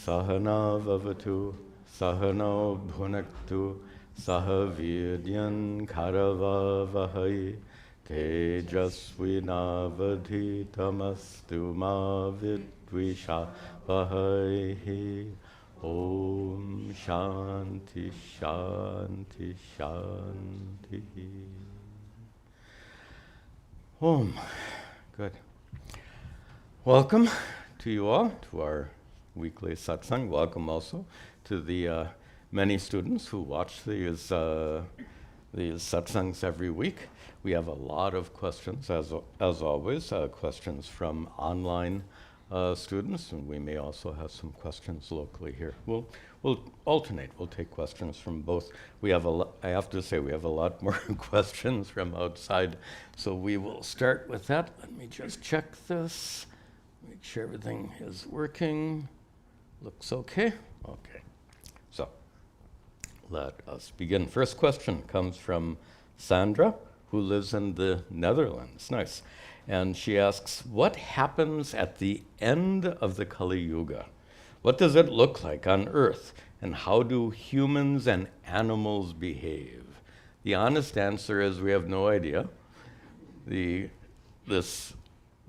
Sahana vavatu, sahano bhunaktu, sahavidyan karavavahai, tejasvinavadhitamastu ma vidvishavahi. Om Shanti Shanti Shanti. Om. Good. Welcome to you all to our weekly satsang. Welcome also to the many students who watch these satsangs every week. We have a lot of questions, as always, questions from online students, and we may also have some questions locally here. We'll alternate. We'll take questions from both. We have I have to say, we have a lot more questions from outside, so we will start with that. Let me just check this, make sure everything is working. Looks okay? Okay. So, let us begin. First question comes from Sandra, who lives in the Netherlands. Nice. And she asks, what happens at the end of the Kali Yuga? What does it look like on Earth? And how do humans and animals behave? The honest answer is we have no idea. This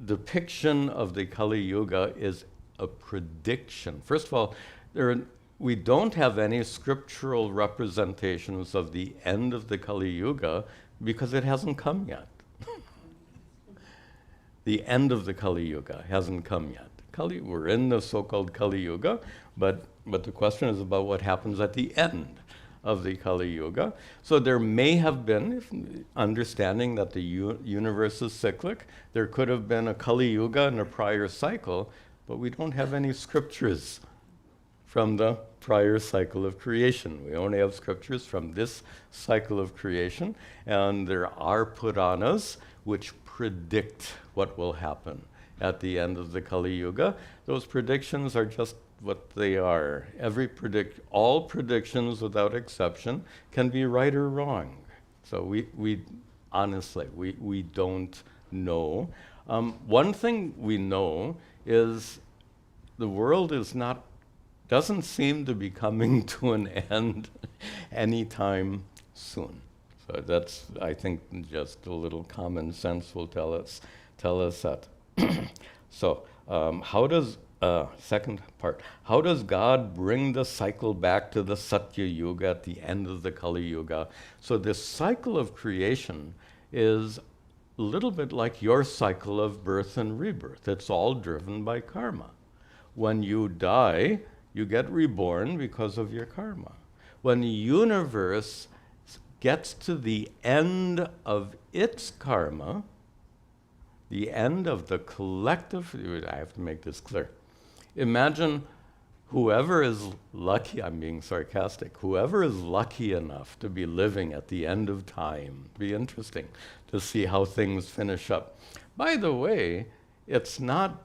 depiction of the Kali Yuga is a prediction. First of all, we don't have any scriptural representations of the end of the Kali Yuga because it hasn't come yet. The end of the Kali Yuga hasn't come yet. We're in the so-called Kali Yuga, but the question is about what happens at the end of the Kali Yuga. So there may have been, understanding that the universe is cyclic, there could have been a Kali Yuga in a prior cycle, but we don't have any scriptures from the prior cycle of creation. We only have scriptures from this cycle of creation, and there are Puranas which predict what will happen at the end of the Kali Yuga. Those predictions are just what they are. All predictions without exception can be right or wrong. So we honestly don't know. One thing we know is the world doesn't seem to be coming to an end anytime soon. So that's, I think, just a little common sense will tell us that. So, second part, how does God bring the cycle back to the Satya Yuga at the end of the Kali Yuga? So this cycle of creation is a little bit like your cycle of birth and rebirth. It's all driven by karma. When you die, you get reborn because of your karma. When the universe gets to the end of its karma, the end of the collective, I have to make this clear. Imagine whoever is lucky, I'm being sarcastic, whoever is lucky enough to be living at the end of time. It'd be interesting to see how things finish up. By the way, it's not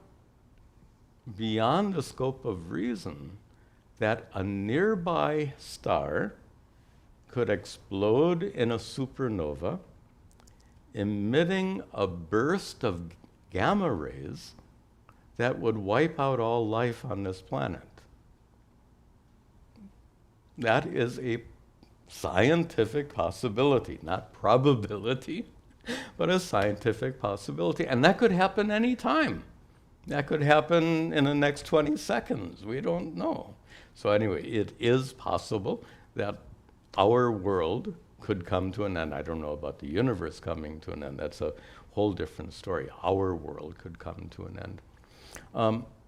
beyond the scope of reason that a nearby star could explode in a supernova, emitting a burst of gamma rays that would wipe out all life on this planet. That is a scientific possibility, not probability, but a scientific possibility. And that could happen any time. That could happen in the next 20 seconds. We don't know. So anyway, it is possible that our world could come to an end. I don't know about the universe coming to an end. That's a whole different story. Our world could come to an end.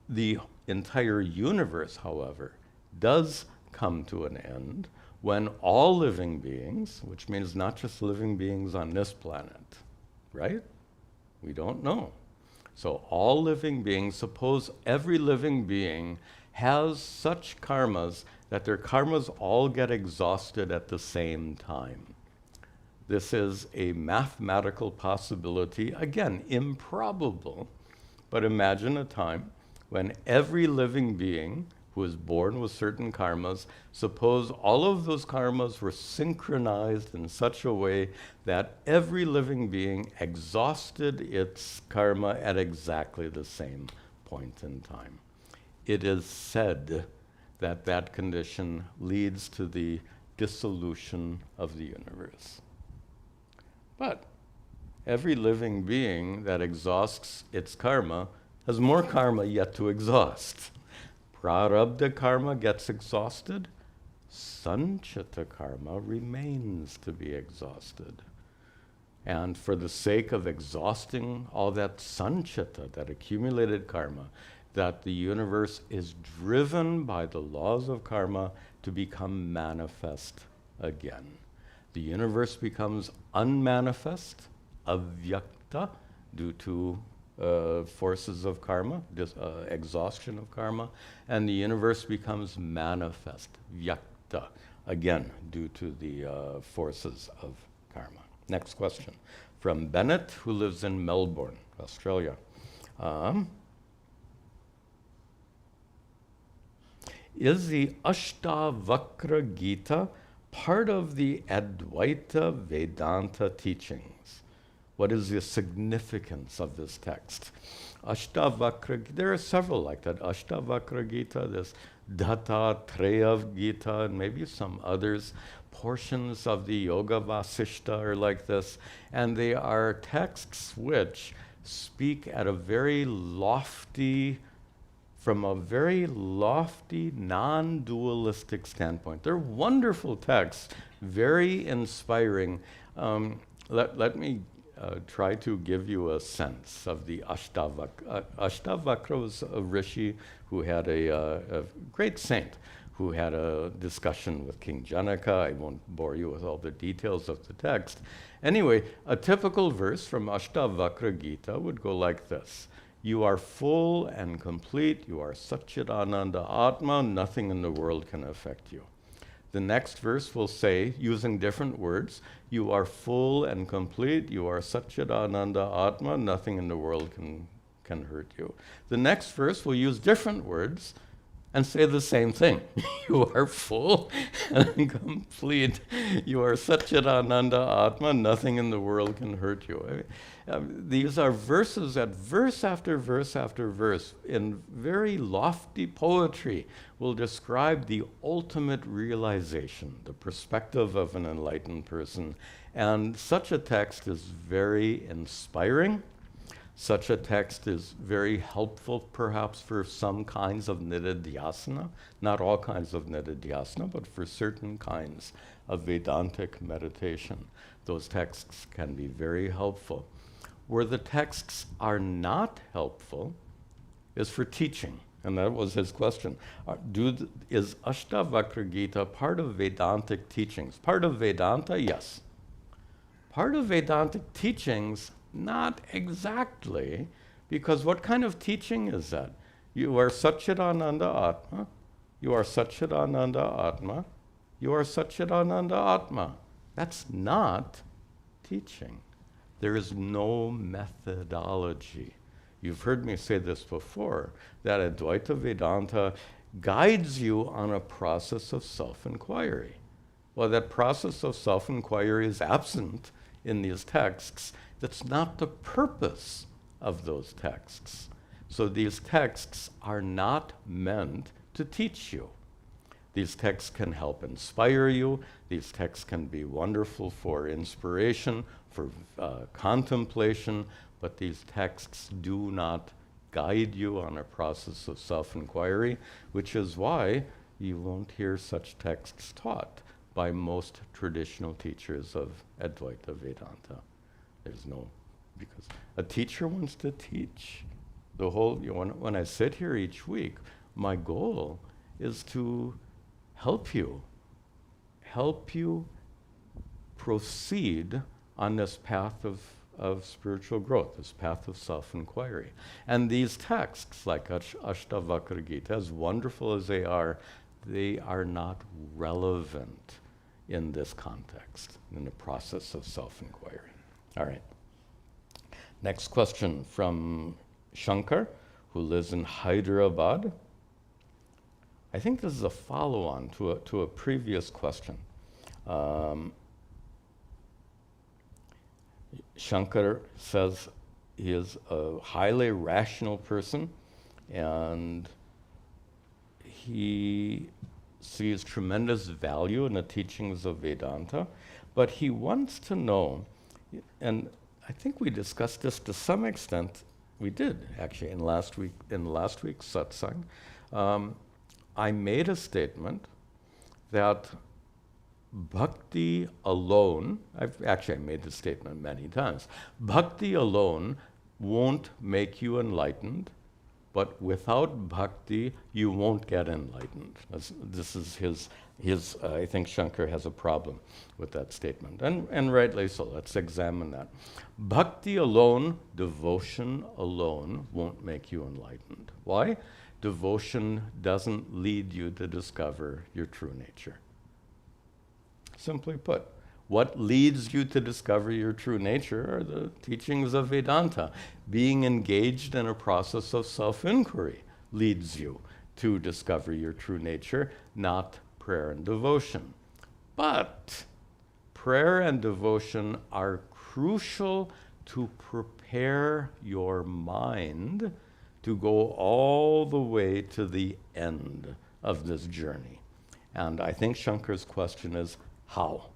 The entire universe, however, does come to an end when all living beings, which means not just living beings on this planet, right? We don't know. So all living beings, suppose every living being has such karmas that their karmas all get exhausted at the same time. This is a mathematical possibility, again, improbable, but imagine a time when every living being who is born with certain karmas, suppose all of those karmas were synchronized in such a way that every living being exhausted its karma at exactly the same point in time. It is said that condition leads to the dissolution of the universe. But every living being that exhausts its karma has more karma yet to exhaust. Prarabdha karma gets exhausted, sanchita karma remains to be exhausted. And for the sake of exhausting all that sanchita, that accumulated karma, that the universe is driven by the laws of karma to become manifest again. The universe becomes unmanifest, avyakta, due to forces of karma, exhaustion of karma, and the universe becomes manifest, vyakta, again, due to the forces of karma. Next question from Bennett, who lives in Melbourne, Australia. Is the Ashtavakra Gita part of the Advaita Vedanta teachings? What is the significance of this text? Ashtavakra, there are several like that. Ashtavakra Gita, this Dattatreya Gita, and maybe some others. Portions of the Yoga Vasishta are like this. And they are texts which speak at a very lofty, from a very lofty, non-dualistic standpoint. They're wonderful texts, very inspiring. Let me try to give you a sense of the Ashtavakra. Ashtavakra was a rishi who had a great saint who had a discussion with King Janaka. I won't bore you with all the details of the text. Anyway, a typical verse from Ashtavakra Gita would go like this. You are full and complete. You are Satchidananda Atma. Nothing in the world can affect you. The next verse will say, using different words, you are full and complete. You are Satchidananda Atma. Nothing in the world can hurt you. The next verse will use different words and say the same thing. You are full and complete. You are Satchidananda Atma. Nothing in the world can hurt you. These are verses that verse after verse after verse in very lofty poetry will describe the ultimate realization, the perspective of an enlightened person. And such a text is very inspiring. Such a text is very helpful perhaps for some kinds of nididhyasana, not all kinds of nididhyasana, but for certain kinds of Vedantic meditation. Those texts can be very helpful. Where the texts are not helpful is for teaching, and that was his question. Is Ashtavakra Gita part of Vedantic teachings? Part of Vedanta, yes. Part of Vedantic teachings, not exactly, because what kind of teaching is that? You are Satchidananda Atma, you are Satchidananda Atma, you are Satchidananda Atma. That's not teaching. There is no methodology. You've heard me say this before, that Advaita Vedanta guides you on a process of self-inquiry. Well, that process of self-inquiry is absent in these texts. That's not the purpose of those texts. So these texts are not meant to teach you. These texts can help inspire you. These texts can be wonderful for inspiration, for contemplation, but these texts do not guide you on a process of self-inquiry, which is why you won't hear such texts taught by most traditional teachers of Advaita Vedanta. There's no, because a teacher wants to teach. The whole, when I sit here each week, my goal is to help you proceed on this path of spiritual growth, this path of self-inquiry. And these texts, like Ashtavakra Gita, as wonderful as they are not relevant in this context, in the process of self-inquiry. All right. Next question from Shankar, who lives in Hyderabad. I think this is a follow-on to a previous question. Shankar says he is a highly rational person, and he sees tremendous value in the teachings of Vedanta, but he wants to know, and I think we discussed this to some extent. We did actually in last week's satsang. I made a statement that bhakti alone, I made this statement many times, bhakti alone won't make you enlightened, but without bhakti, you won't get enlightened. This is his I think Shankar has a problem with that statement, and rightly so. Let's examine that. Bhakti alone, devotion alone, won't make you enlightened. Why? Devotion doesn't lead you to discover your true nature. Simply put, what leads you to discover your true nature are the teachings of Vedanta. Being engaged in a process of self-inquiry leads you to discover your true nature, not prayer and devotion. But prayer and devotion are crucial to prepare your mind to go all the way to the end of this journey. And I think Shankar's question is, how?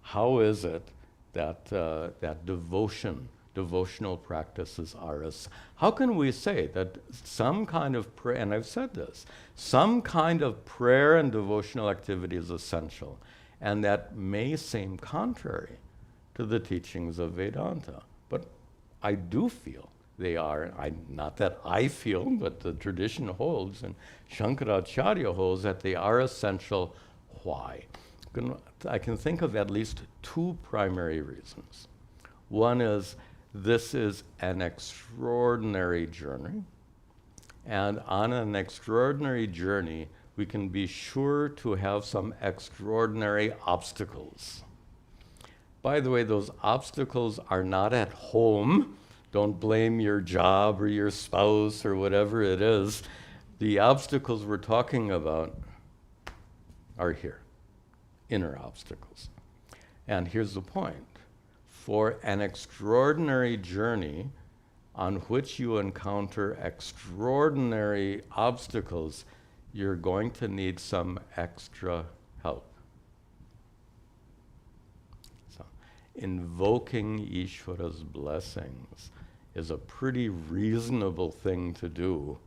How is it that that devotional practices are as? How can we say that some kind of prayer, and I've said this, some kind of prayer and devotional activity is essential, and that may seem contrary to the teachings of Vedanta, but I do feel they are. Not that I feel, but the tradition holds, and Shankaracharya holds that they are essential. Why? I can think of at least two primary reasons. One is this is an extraordinary journey, and on an extraordinary journey, we can be sure to have some extraordinary obstacles. By the way, those obstacles are not at home. Don't blame your job or your spouse or whatever it is. The obstacles we're talking about are here. Inner obstacles. And here's the point. For an extraordinary journey on which you encounter extraordinary obstacles, you're going to need some extra help. So, invoking Ishvara's blessings is a pretty reasonable thing to do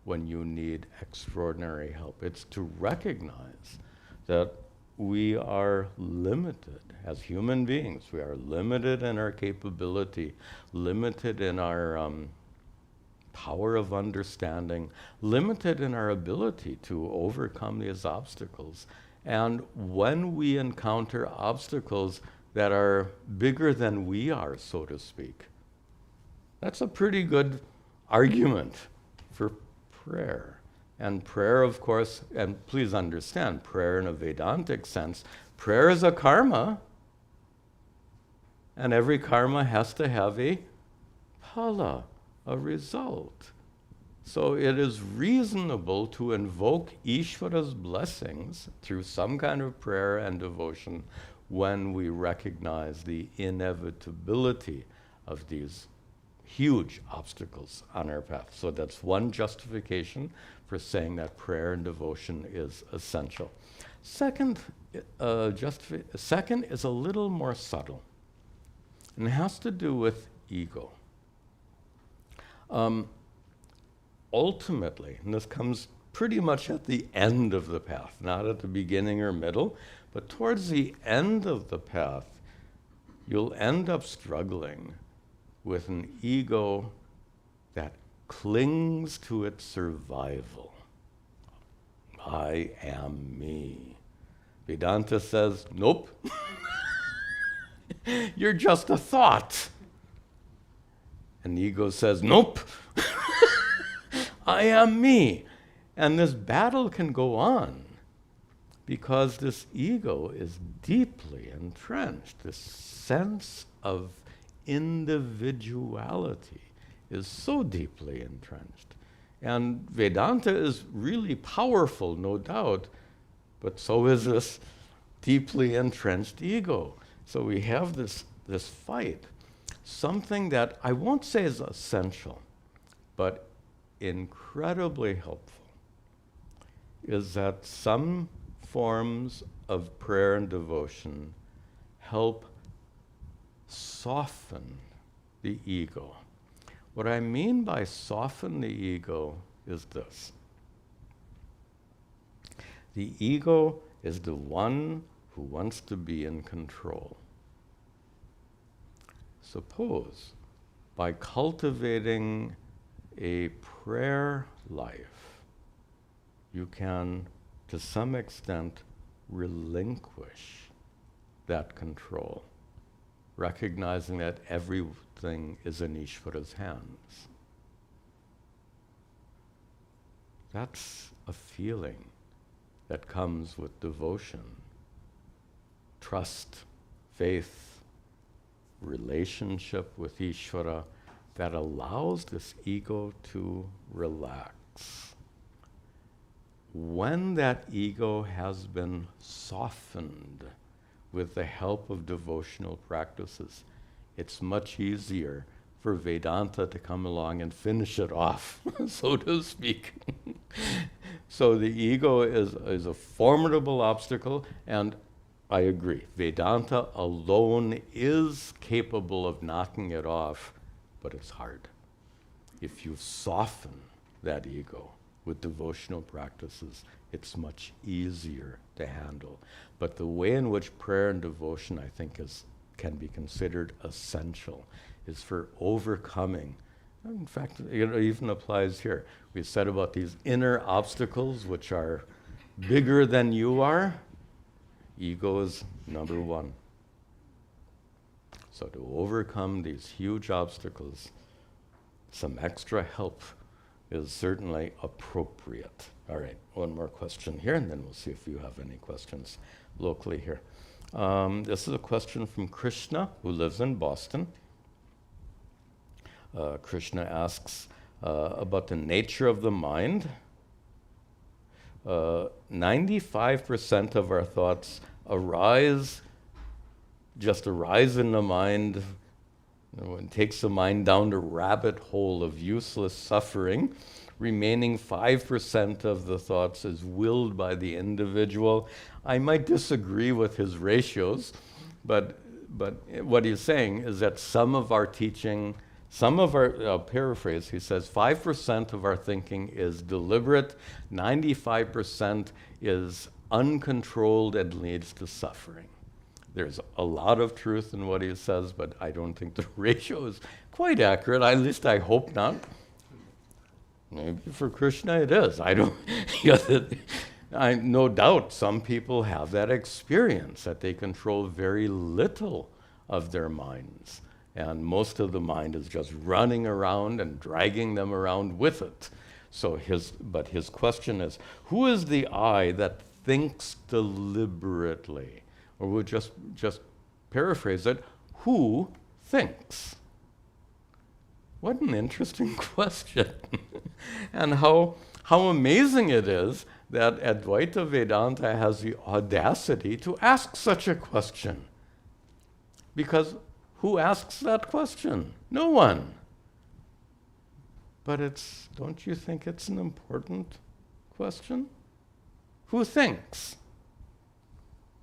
when you need extraordinary help. It's to recognize that we are limited as human beings. We are limited in our capability, limited in our power of understanding, limited in our ability to overcome these obstacles. And when we encounter obstacles that are bigger than we are, so to speak, that's a pretty good argument for prayer. And prayer, of course, and please understand, prayer in a Vedantic sense, prayer is a karma, and every karma has to have a phala, a result. So it is reasonable to invoke Ishvara's blessings through some kind of prayer and devotion when we recognize the inevitability of these huge obstacles on our path. So that's one justification for saying that prayer and devotion is essential. Second is a little more subtle, and it has to do with ego. Ultimately, and this comes pretty much at the end of the path, not at the beginning or middle, but towards the end of the path, you'll end up struggling with an ego that clings to its survival. I am me. Vedanta says, nope. You're just a thought. And the ego says, nope. I am me. And this battle can go on because this ego is deeply entrenched. This sense of individuality is so deeply entrenched. And Vedanta is really powerful, no doubt, but so is this deeply entrenched ego. So we have this fight, something that I won't say is essential, but incredibly helpful, is that some forms of prayer and devotion help soften the ego. What I mean by soften the ego is this. The ego is the one who wants to be in control. Suppose by cultivating a prayer life, you can, to some extent, relinquish that control, recognizing that everything is in Ishvara's hands. That's a feeling that comes with devotion, trust, faith, relationship with Ishvara that allows this ego to relax. When that ego has been softened with the help of devotional practices, it's much easier for Vedanta to come along and finish it off, so to speak. So the ego is a formidable obstacle, and I agree, Vedanta alone is capable of knocking it off, but it's hard. If you soften that ego with devotional practices, it's much easier to handle. But the way in which prayer and devotion, I think, can be considered essential is for overcoming. In fact, it even applies here. We said about these inner obstacles, which are bigger than you are. Ego is number one. So to overcome these huge obstacles, some extra help is certainly appropriate. All right, one more question here, and then we'll see if you have any questions locally here. This is a question from Krishna, who lives in Boston. Krishna asks about the nature of the mind. 95% of our thoughts arise in the mind. It takes the mind down the rabbit hole of useless suffering. Remaining 5% of the thoughts is willed by the individual. I might disagree with his ratios, but what he's saying is that some of our teaching, I'll paraphrase, he says 5% of our thinking is deliberate, 95% is uncontrolled and leads to suffering. There's a lot of truth in what he says, but I don't think the ratio is quite accurate. At least I hope not. Maybe for Krishna it is. I don't. No doubt some people have that experience, that they control very little of their minds, and most of the mind is just running around and dragging them around with it. So his question is, who is the I that thinks deliberately? Or we'll just paraphrase it, who thinks? What an interesting question. And how amazing it is that Advaita Vedanta has the audacity to ask such a question. Because who asks that question? No one. But don't you think it's an important question? Who thinks?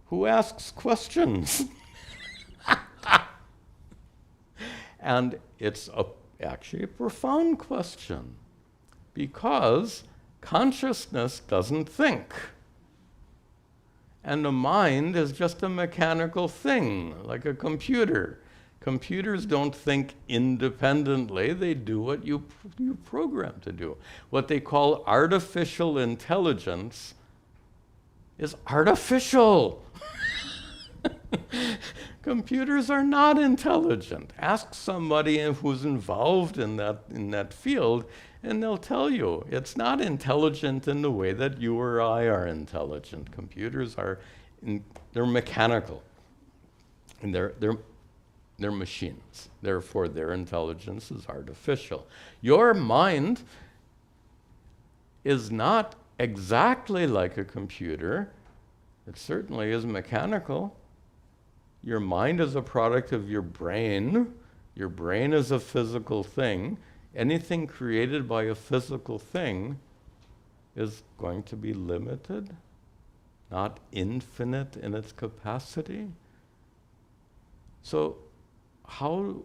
Who asks questions? And it's actually a profound question, because consciousness doesn't think. And the mind is just a mechanical thing, like a computer. Computers don't think independently. They do what you program to do. What they call artificial intelligence is artificial. Computers are not intelligent. Ask somebody who's involved in that field, and they'll tell you it's not intelligent in the way that you or I are intelligent. Computers they're mechanical, and they're machines. Therefore, their intelligence is artificial. Your mind is not exactly like a computer. It certainly is mechanical. Your mind is a product of your brain. Your brain is a physical thing. Anything created by a physical thing is going to be limited, not infinite in its capacity. So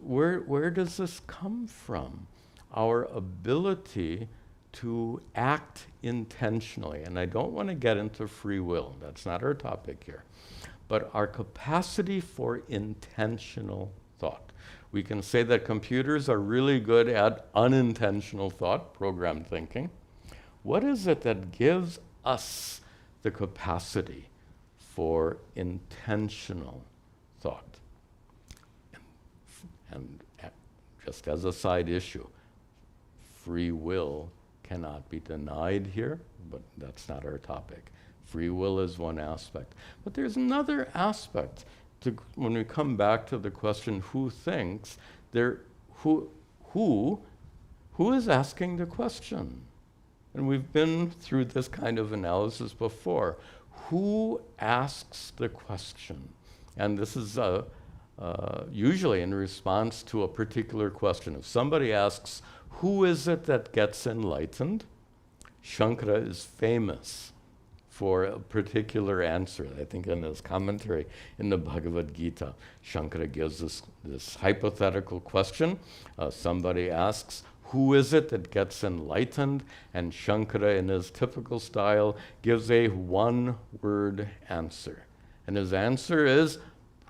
where does this come from? Our ability to act intentionally. And I don't want to get into free will. That's not our topic here. But our capacity for intentional thought. We can say that computers are really good at unintentional thought, programmed thinking. What is it that gives us the capacity for intentional thought? And just as a side issue, free will cannot be denied here, but that's not our topic. Free will is one aspect. But there's another aspect to when we come back to the question, who thinks, who is asking the question? And we've been through this kind of analysis before. Who asks the question? And this is usually in response to a particular question. If somebody asks, who is it that gets enlightened? Shankara is famous for a particular answer. I think in his commentary in the Bhagavad Gita, Shankara gives this hypothetical question. Somebody asks, who is it that gets enlightened? And Shankara, in his typical style, gives a one-word answer. And his answer is,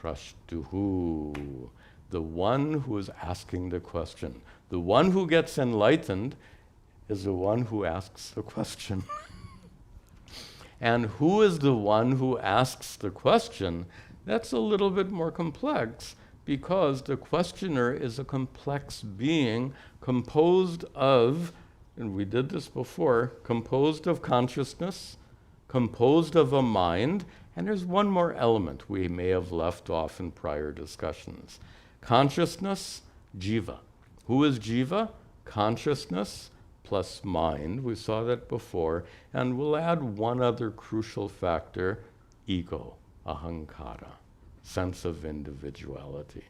Prashtuhu, the one who is asking the question. The one who gets enlightened is the one who asks the question. And who is the one who asks the question? That's a little bit more complex because the questioner is a complex being composed of, and we did this before, composed of consciousness, composed of a mind, and there's one more element we may have left off in prior discussions. Consciousness, jiva. Who is jiva? Consciousness plus mind. We saw that before. And we'll add one other crucial factor, ego, ahankara, sense of individuality.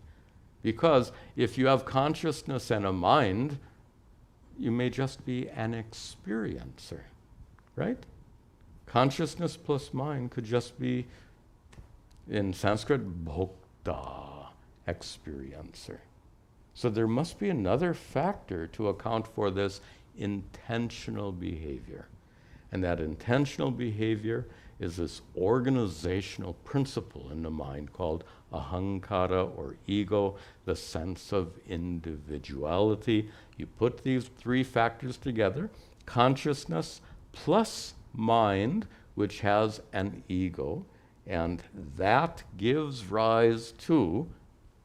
Because if you have consciousness and a mind, you may just be an experiencer, right? Consciousness plus mind could just be, in Sanskrit, bhokta, experiencer. So there must be another factor to account for this intentional behavior. And that intentional behavior is this organizational principle in the mind called ahankara or ego, the sense of individuality. You put these three factors together, consciousness plus mind, which has an ego, and that gives rise to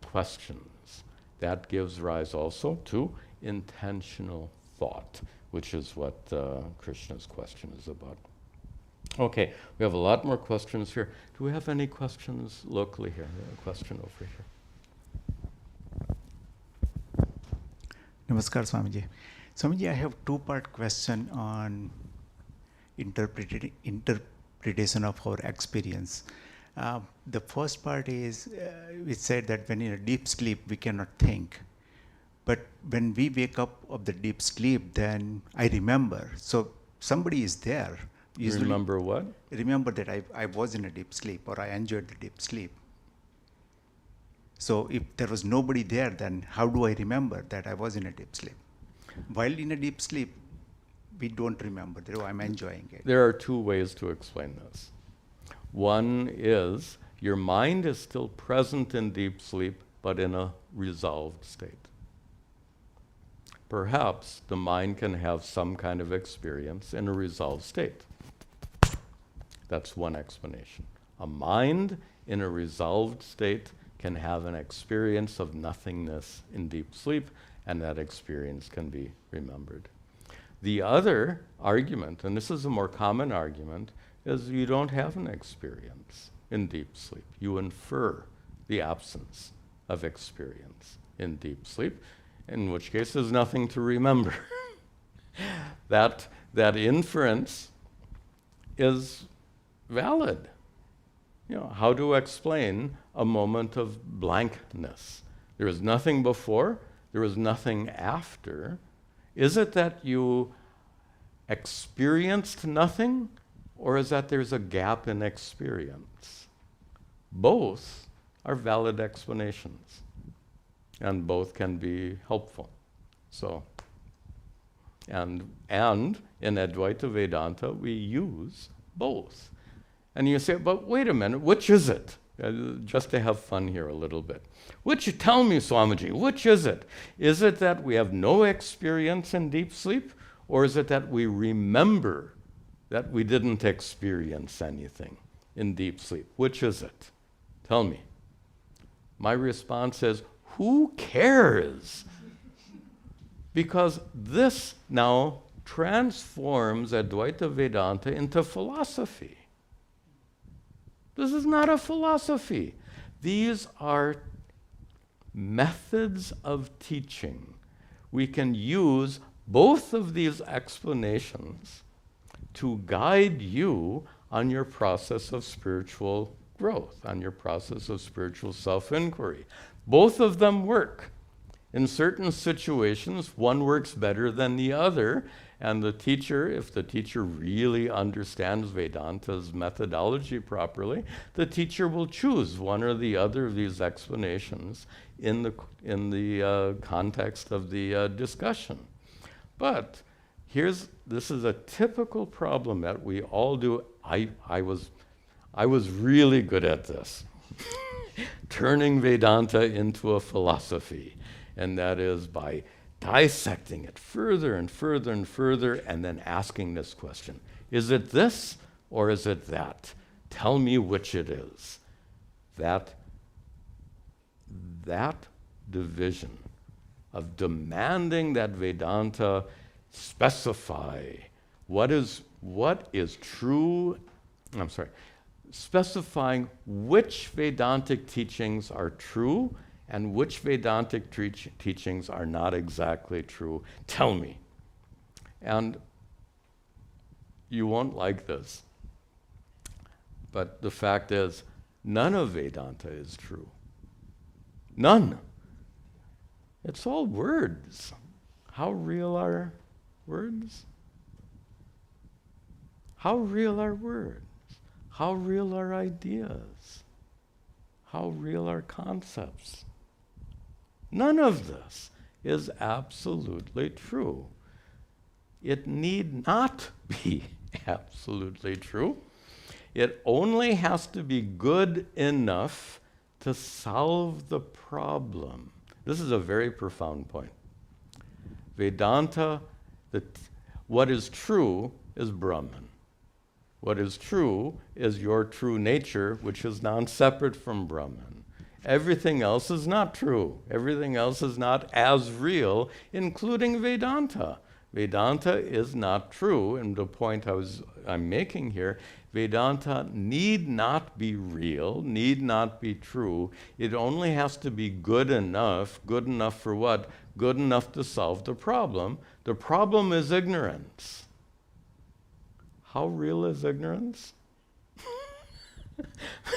questions. That gives rise also to intentional thought, which is what Krishna's question is about. Okay, we have a lot more questions here. Do we have any questions locally here? A question over here. Namaskar, Swamiji. Swamiji, I have two-part question on interpretation of our experience. The first part is, we said that when in a deep sleep, we cannot think. But when we wake up of the deep sleep, then I remember. So somebody is there. Usually, remember what? Remember that I was in a deep sleep, or I enjoyed the deep sleep. So if there was nobody there, then how do I remember that I was in a deep sleep? While in a deep sleep, we don't remember. I'm enjoying it. There are two ways to explain this. One is your mind is still present in deep sleep, but in a resolved state. Perhaps the mind can have some kind of experience in a resolved state. That's one explanation. A mind in a resolved state can have an experience of nothingness in deep sleep, and that experience can be remembered. The other argument, and this is a more common argument, is you don't have an experience in deep sleep. You infer the absence of experience in deep sleep, in which case there's nothing to remember. That inference is valid. You know, how to explain a moment of blankness? There is nothing before, there is nothing after. Is it that you experienced nothing, or is that there's a gap in experience? Both are valid explanations, and both can be helpful. So, and in Advaita Vedanta, we use both. And you say, but wait a minute, which is it? Just to have fun here a little bit. Tell me, Swamiji, which is it? Is it that we have no experience in deep sleep, or is it that we remember that we didn't experience anything in deep sleep? Which is it? Tell me. My response is, who cares? Because this now transforms Advaita Vedanta into philosophy. This is not a philosophy. These are methods of teaching. We can use both of these explanations to guide you on your process of spiritual growth, on your process of spiritual self-inquiry. Both of them work. In certain situations, one works better than the other, and the teacher, if the teacher really understands Vedanta's methodology properly, the teacher will choose one or the other of these explanations in the context of the discussion. But this is a typical problem that we all do. I was really good at this, turning Vedanta into a philosophy, and that is by dissecting it further and further and further, and then asking this question: is it this or is it that? Tell me which it is. That division of demanding that Vedanta specify what is true, specifying which Vedantic teachings are true and which Vedantic teachings are not exactly true. Tell me. And you won't like this, but the fact is, none of Vedanta is true. None. It's all words. How real are words? How real are words? How real are ideas? How real are concepts? None of this is absolutely true. It need not be absolutely true. It only has to be good enough to solve the problem. This is a very profound point. Vedanta, what is true is Brahman. What is true is your true nature, which is non-separate from Brahman. Everything else is not true. Everything else is not as real, including Vedanta. Vedanta is not true, and the point I'm making here, Vedanta need not be real, need not be true. It only has to be good enough. Good enough for what? Good enough to solve the problem. The problem is ignorance. How real is ignorance?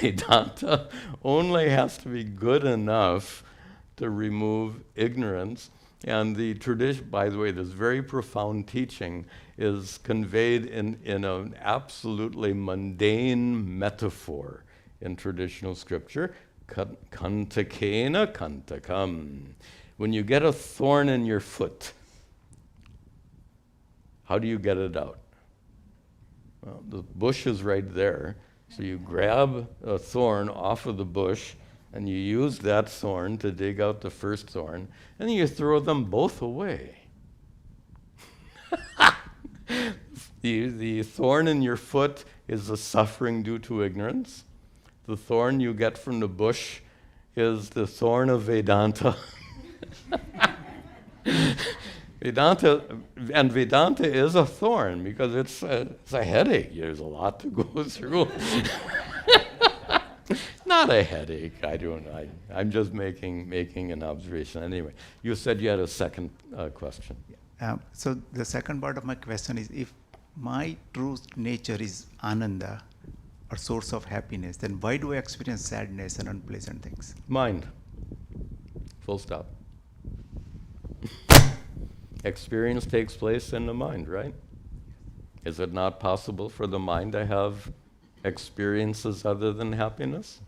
Vedanta only has to be good enough to remove ignorance. And the tradition, by the way, this very profound teaching is conveyed in an absolutely mundane metaphor in traditional scripture. Kantakena kantakam. When you get a thorn in your foot, how do you get it out? Well, the bush is right there. So you grab a thorn off of the bush, and you use that thorn to dig out the first thorn, and then you throw them both away. The thorn in your foot is the suffering due to ignorance. The thorn you get from the bush is the thorn of Vedanta. Vedanta is a thorn because it's a headache. There's a lot to go through. Not a headache. I'm just making an observation. Anyway, you said you had a second question. So the second part of my question is, if my true nature is Ananda, or source of happiness, then why do I experience sadness and unpleasant things? Mind. Full stop. Experience takes place in the mind, right? Is it not possible for the mind to have experiences other than happiness?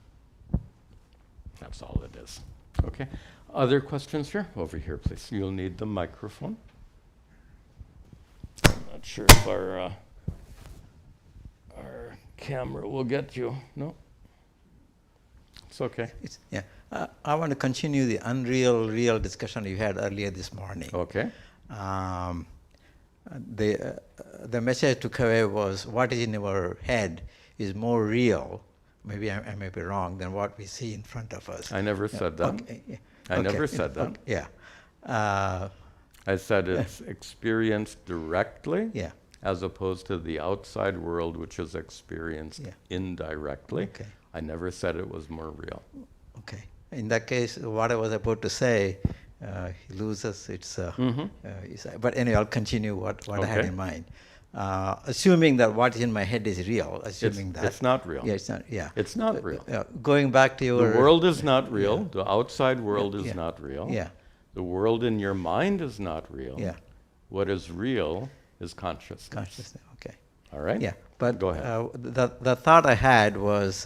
That's all it is. Okay. Other questions here? Over here, please. You'll need the microphone. I'm not sure if our camera will get you. No? It's okay. I want to continue the unreal, real discussion you had earlier this morning. Okay. The message I took away was what is in our head is more real, maybe I may be wrong, than what we see in front of us. I never said that. Okay. Yeah. I never said that. Okay. Yeah. I said it's experienced directly Yeah. as opposed to the outside world, which is experienced indirectly. Okay. I never said it was more real. Okay. In that case, what I was about to say, he loses its. But anyway, I'll continue what I had in mind. Assuming that what is in my head is real, It's not real. Yeah, it's not. Yeah. It's not real. Going back to your. The world is not real. The outside world is not real. Yeah. The world in your mind is not real. Yeah. What is real is consciousness. Consciousness. Okay. All right? Yeah. But go ahead. The thought I had was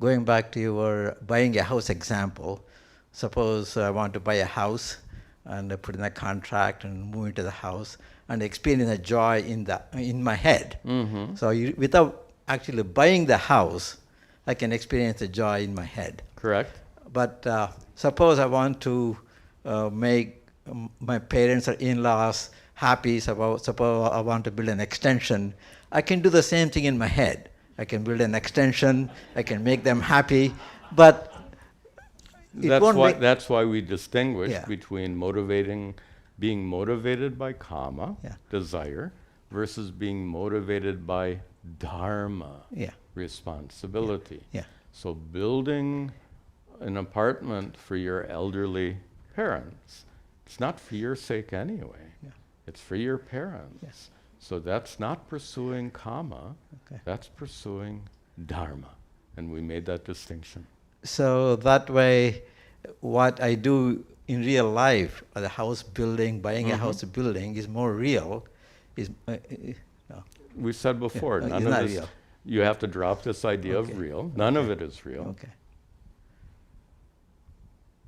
going back to your buying a house example. Suppose I want to buy a house and put in a contract and move into the house and experience a joy in my head. Mm-hmm. So without actually buying the house, I can experience the joy in my head. Correct. But suppose I want to make my parents or in-laws happy. Suppose I want to build an extension. I can do the same thing in my head. I can build an extension. I can make them happy. But that's why we distinguish between being motivated by kama, desire, versus being motivated by dharma, responsibility. Yeah. So building an apartment for your elderly parents, it's not for your sake anyway. Yeah. It's for your parents. Yes. So that's not pursuing kama, Okay. that's pursuing dharma. And we made that distinction. So that way, what I do in real life, the house building, buying a house building, is more real. No. We said before, none of this. Real. You have to drop this idea of real. None of it is real. Okay.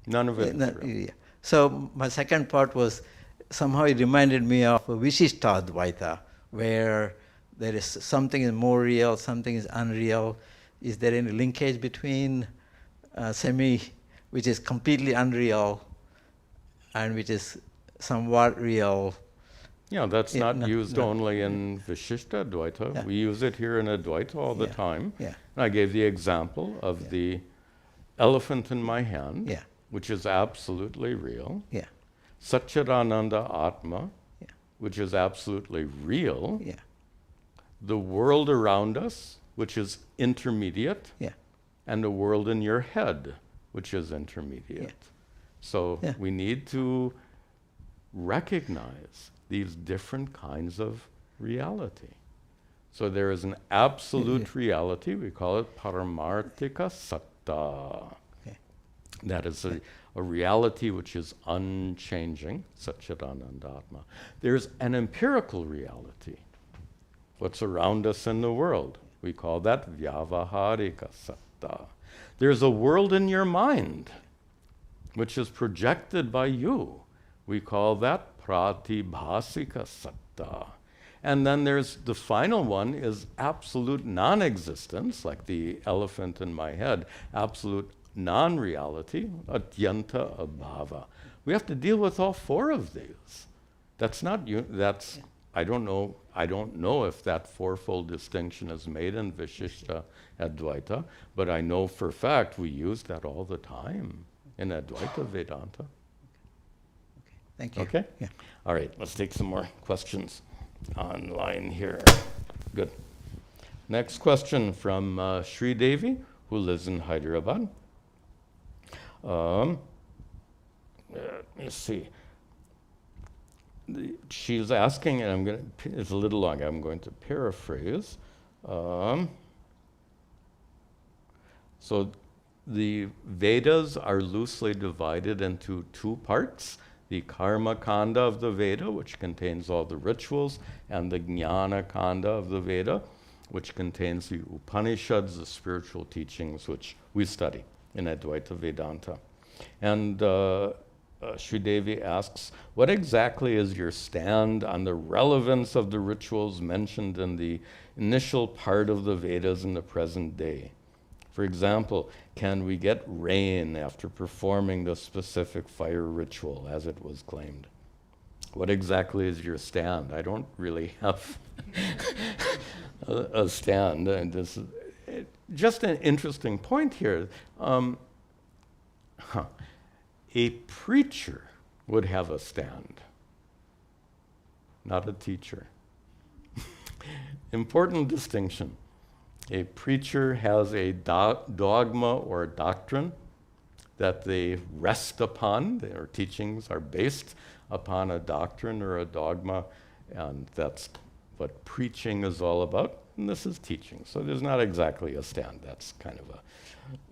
None of it is real. Yeah. So my second part was somehow it reminded me of Vishishtadvaita, where there is something is more real, something is unreal. Is there any linkage between which is completely unreal, and which is somewhat real? Yeah, that's not used only in Vishishtadvaita. Yeah. We use it here in Advaita all the time. Yeah. And I gave the example of the elephant in my hand, which is absolutely real. Yeah. Satchidananda Atma, which is absolutely real. Yeah. The world around us, which is intermediate. Yeah. And the world in your head, which is intermediate. Yeah. So we need to recognize these different kinds of reality. So there is an absolute reality, we call it paramarthika satta. Okay. That is a reality which is unchanging, Satchidananda Atma. There's an empirical reality, what's around us in the world. We call that vyavaharika satta. There's a world in your mind, which is projected by you. We call that pratibhasika satta. And then there's the final one is absolute non-existence, like the elephant in my head, absolute non-reality, atyanta abhava. We have to deal with all four of these. That's not I don't know if that fourfold distinction is made in Vishishtadvaita, but I know for a fact we use that all the time in Advaita Vedanta. Okay. Thank you. Okay? Yeah. All right, let's take some more questions online here. Good. Next question from Sri Devi, who lives in Hyderabad. Let me see. She's asking, and it's a little long, I'm going to paraphrase. So the Vedas are loosely divided into two parts. the karma kanda of the Veda, which contains all the rituals, and the jnana kanda of the Veda, which contains the Upanishads, the spiritual teachings, which we study in Advaita Vedanta. And Sridevi asks, what exactly is your stand on the relevance of the rituals mentioned in the initial part of the Vedas in the present day? For example, can we get rain after performing the specific fire ritual, as it was claimed? What exactly is your stand? I don't really have a stand. And this is just an interesting point here. A preacher would have a stand, not a teacher. Important distinction. A preacher has a dogma or doctrine that they rest upon. Their teachings are based upon a doctrine or a dogma, and that's what preaching is all about. And this is teaching. So there's not exactly a stand. That's kind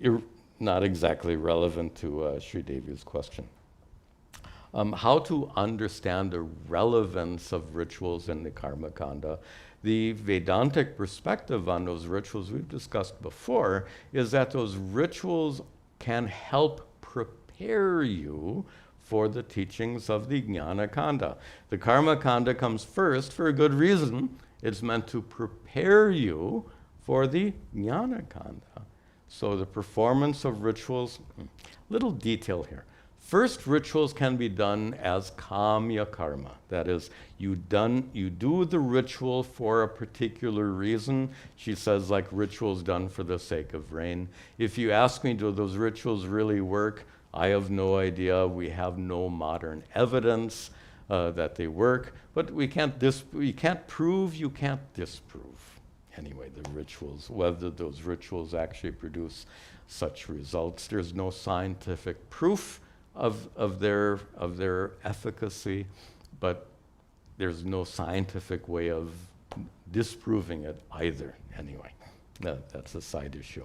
of not exactly relevant to Sridevi's question. How to understand the relevance of rituals in the karma kanda. The Vedantic perspective on those rituals we've discussed before is that those rituals can help prepare you for the teachings of the jnana kanda. The karma kanda comes first for a good reason. It's meant to prepare you for the jnana kanda. So the performance of rituals, little detail here. First, rituals can be done as kamya karma. That is, you do the ritual for a particular reason. She says, like rituals done for the sake of rain. If you ask me, do those rituals really work? I have no idea. We have no modern evidence that they work. But we can't prove, you can't disprove. Anyway, the rituals, whether those rituals actually produce such results. There's no scientific proof of their efficacy, but there's no scientific way of disproving it either. Anyway, that's a side issue.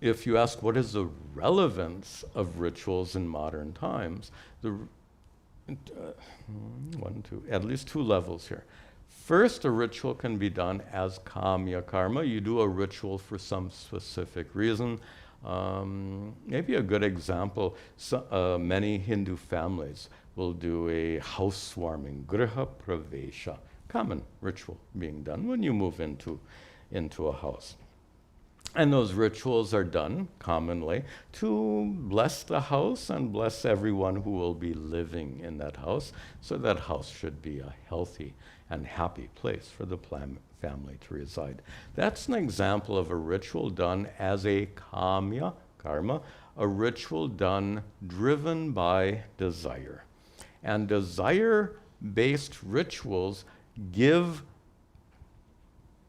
If you ask what is the relevance of rituals in modern times, at least two levels here. First, a ritual can be done as kamya karma. You do a ritual for some specific reason. Maybe a good example, many Hindu families will do a housewarming, griha pravesha, common ritual being done when you move into a house. And those rituals are done commonly to bless the house and bless everyone who will be living in that house. So that house should be a healthy and happy place for the family to reside. That's an example of a ritual done as a kamya karma, a ritual done driven by desire. And desire-based rituals give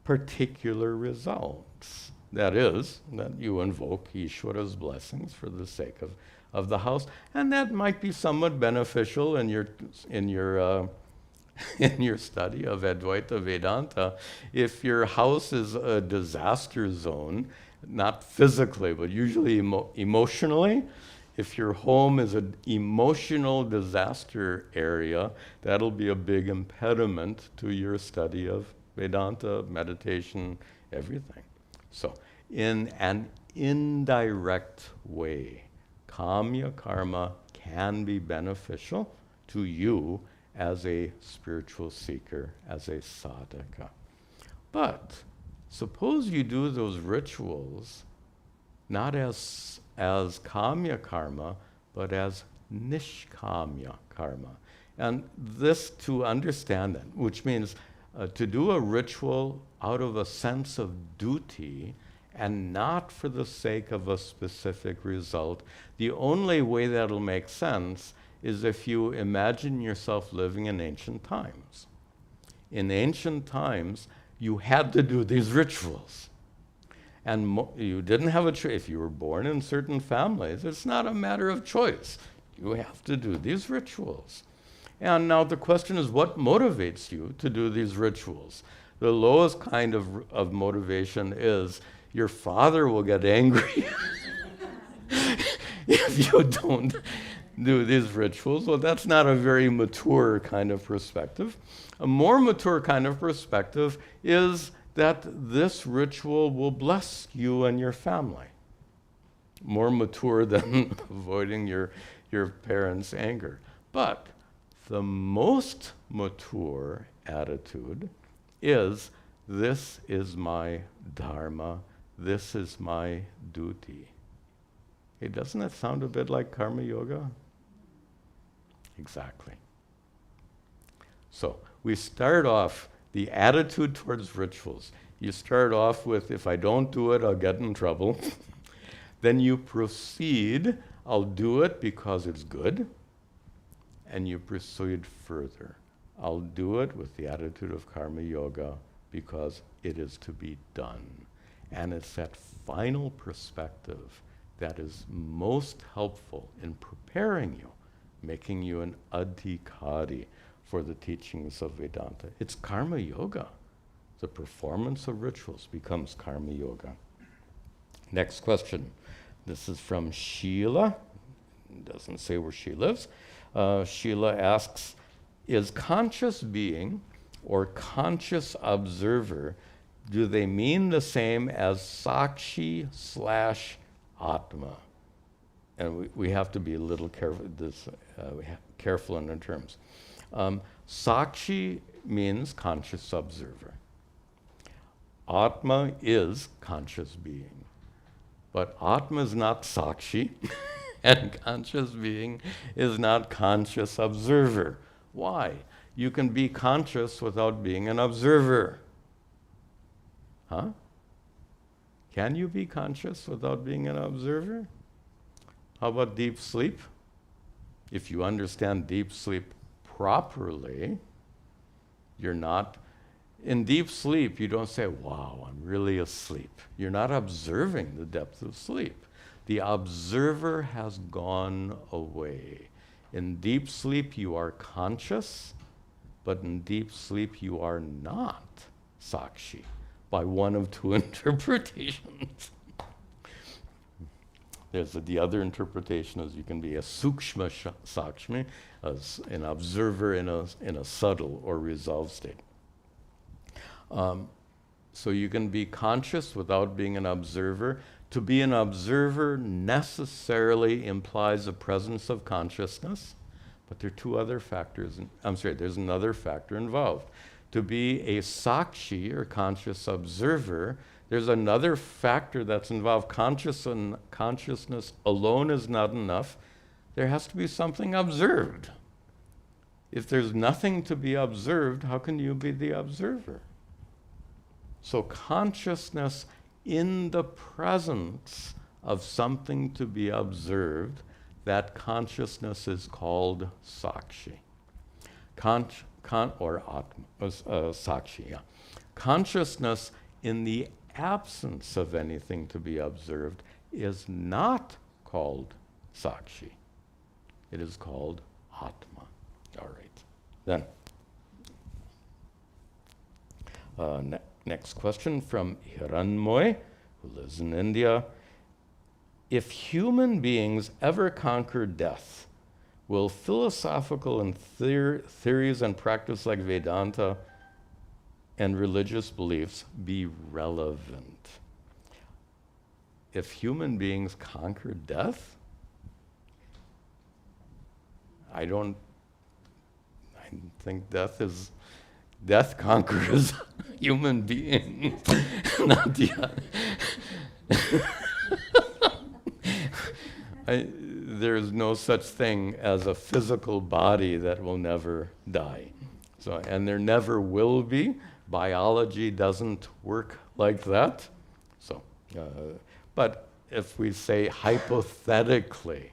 particular results. That is, that you invoke Ishvara's blessings for the sake of the house, and that might be somewhat beneficial in your study of Advaita Vedanta. If your house is a disaster zone, not physically, but usually emotionally, if your home is an emotional disaster area, that'll be a big impediment to your study of Vedanta, meditation, everything. So, in an indirect way, kamya karma can be beneficial to you as a spiritual seeker, as a sadhaka. But suppose you do those rituals not as kamya karma, but as nishkamya karma. And this, to understand that, which means to do a ritual out of a sense of duty and not for the sake of a specific result, the only way that'll make sense is if you imagine yourself living in ancient times. In ancient times, you had to do these rituals. And you didn't have a choice. If you were born in certain families, it's not a matter of choice. You have to do these rituals. And now the question is, what motivates you to do these rituals? The lowest kind of motivation is your father will get angry if you don't do these rituals. Well, that's not a very mature kind of perspective. A more mature kind of perspective is that this ritual will bless you and your family. More mature than avoiding your parents' anger. But the most mature attitude is, this is my dharma, this is my duty. Hey, doesn't that sound a bit like karma yoga? Exactly. So we start off the attitude towards rituals. You start off with, if I don't do it, I'll get in trouble. Then you proceed, I'll do it because it's good. And you proceed further. I'll do it with the attitude of karma yoga because it is to be done. And it's that final perspective that is most helpful in preparing you, making you an adhikari for the teachings of Vedanta. It's karma yoga. The performance of rituals becomes karma yoga. Next question. This is from Sheila. Doesn't say where she lives. Sheila asks, is conscious being or conscious observer, do they mean the same as Sakshi / Atma? And we have to be a little careful, careful in the terms. Sakshi means conscious observer. Atma is conscious being. But Atma is not Sakshi, and conscious being is not conscious observer. Why? You can be conscious without being an observer. Huh? Can you be conscious without being an observer? How about deep sleep? If you understand deep sleep properly, you're not, in deep sleep, you don't say, wow, I'm really asleep. You're not observing the depth of sleep. The observer has gone away. In deep sleep, you are conscious, but in deep sleep, you are not Sakshi, by one of two interpretations. There's the other interpretation is you can be a sukshma sakshmi, as an observer in a subtle or resolved state. So you can be conscious without being an observer. To be an observer necessarily implies a presence of consciousness, but there are two other factors. There's another factor involved. To be a sakshi, or conscious observer, there's another factor that's involved. Consciousness alone is not enough. There has to be something observed. If there's nothing to be observed, how can you be the observer? So consciousness in the presence of something to be observed, that consciousness is called Sakshi. Or Atma, Sakshi, yeah. Consciousness in the absence of anything to be observed is not called Sakshi. It is called Atma. All right. Then, next question from Hiranmoy, who lives in India. If human beings ever conquer death, will philosophical and theories and practice like Vedanta and religious beliefs be relevant? If human beings conquer death, I think death conquers human beings, not the there's no such thing as a physical body that will never die. So, and there never will be. Biology doesn't work like that. So, but if we say hypothetically,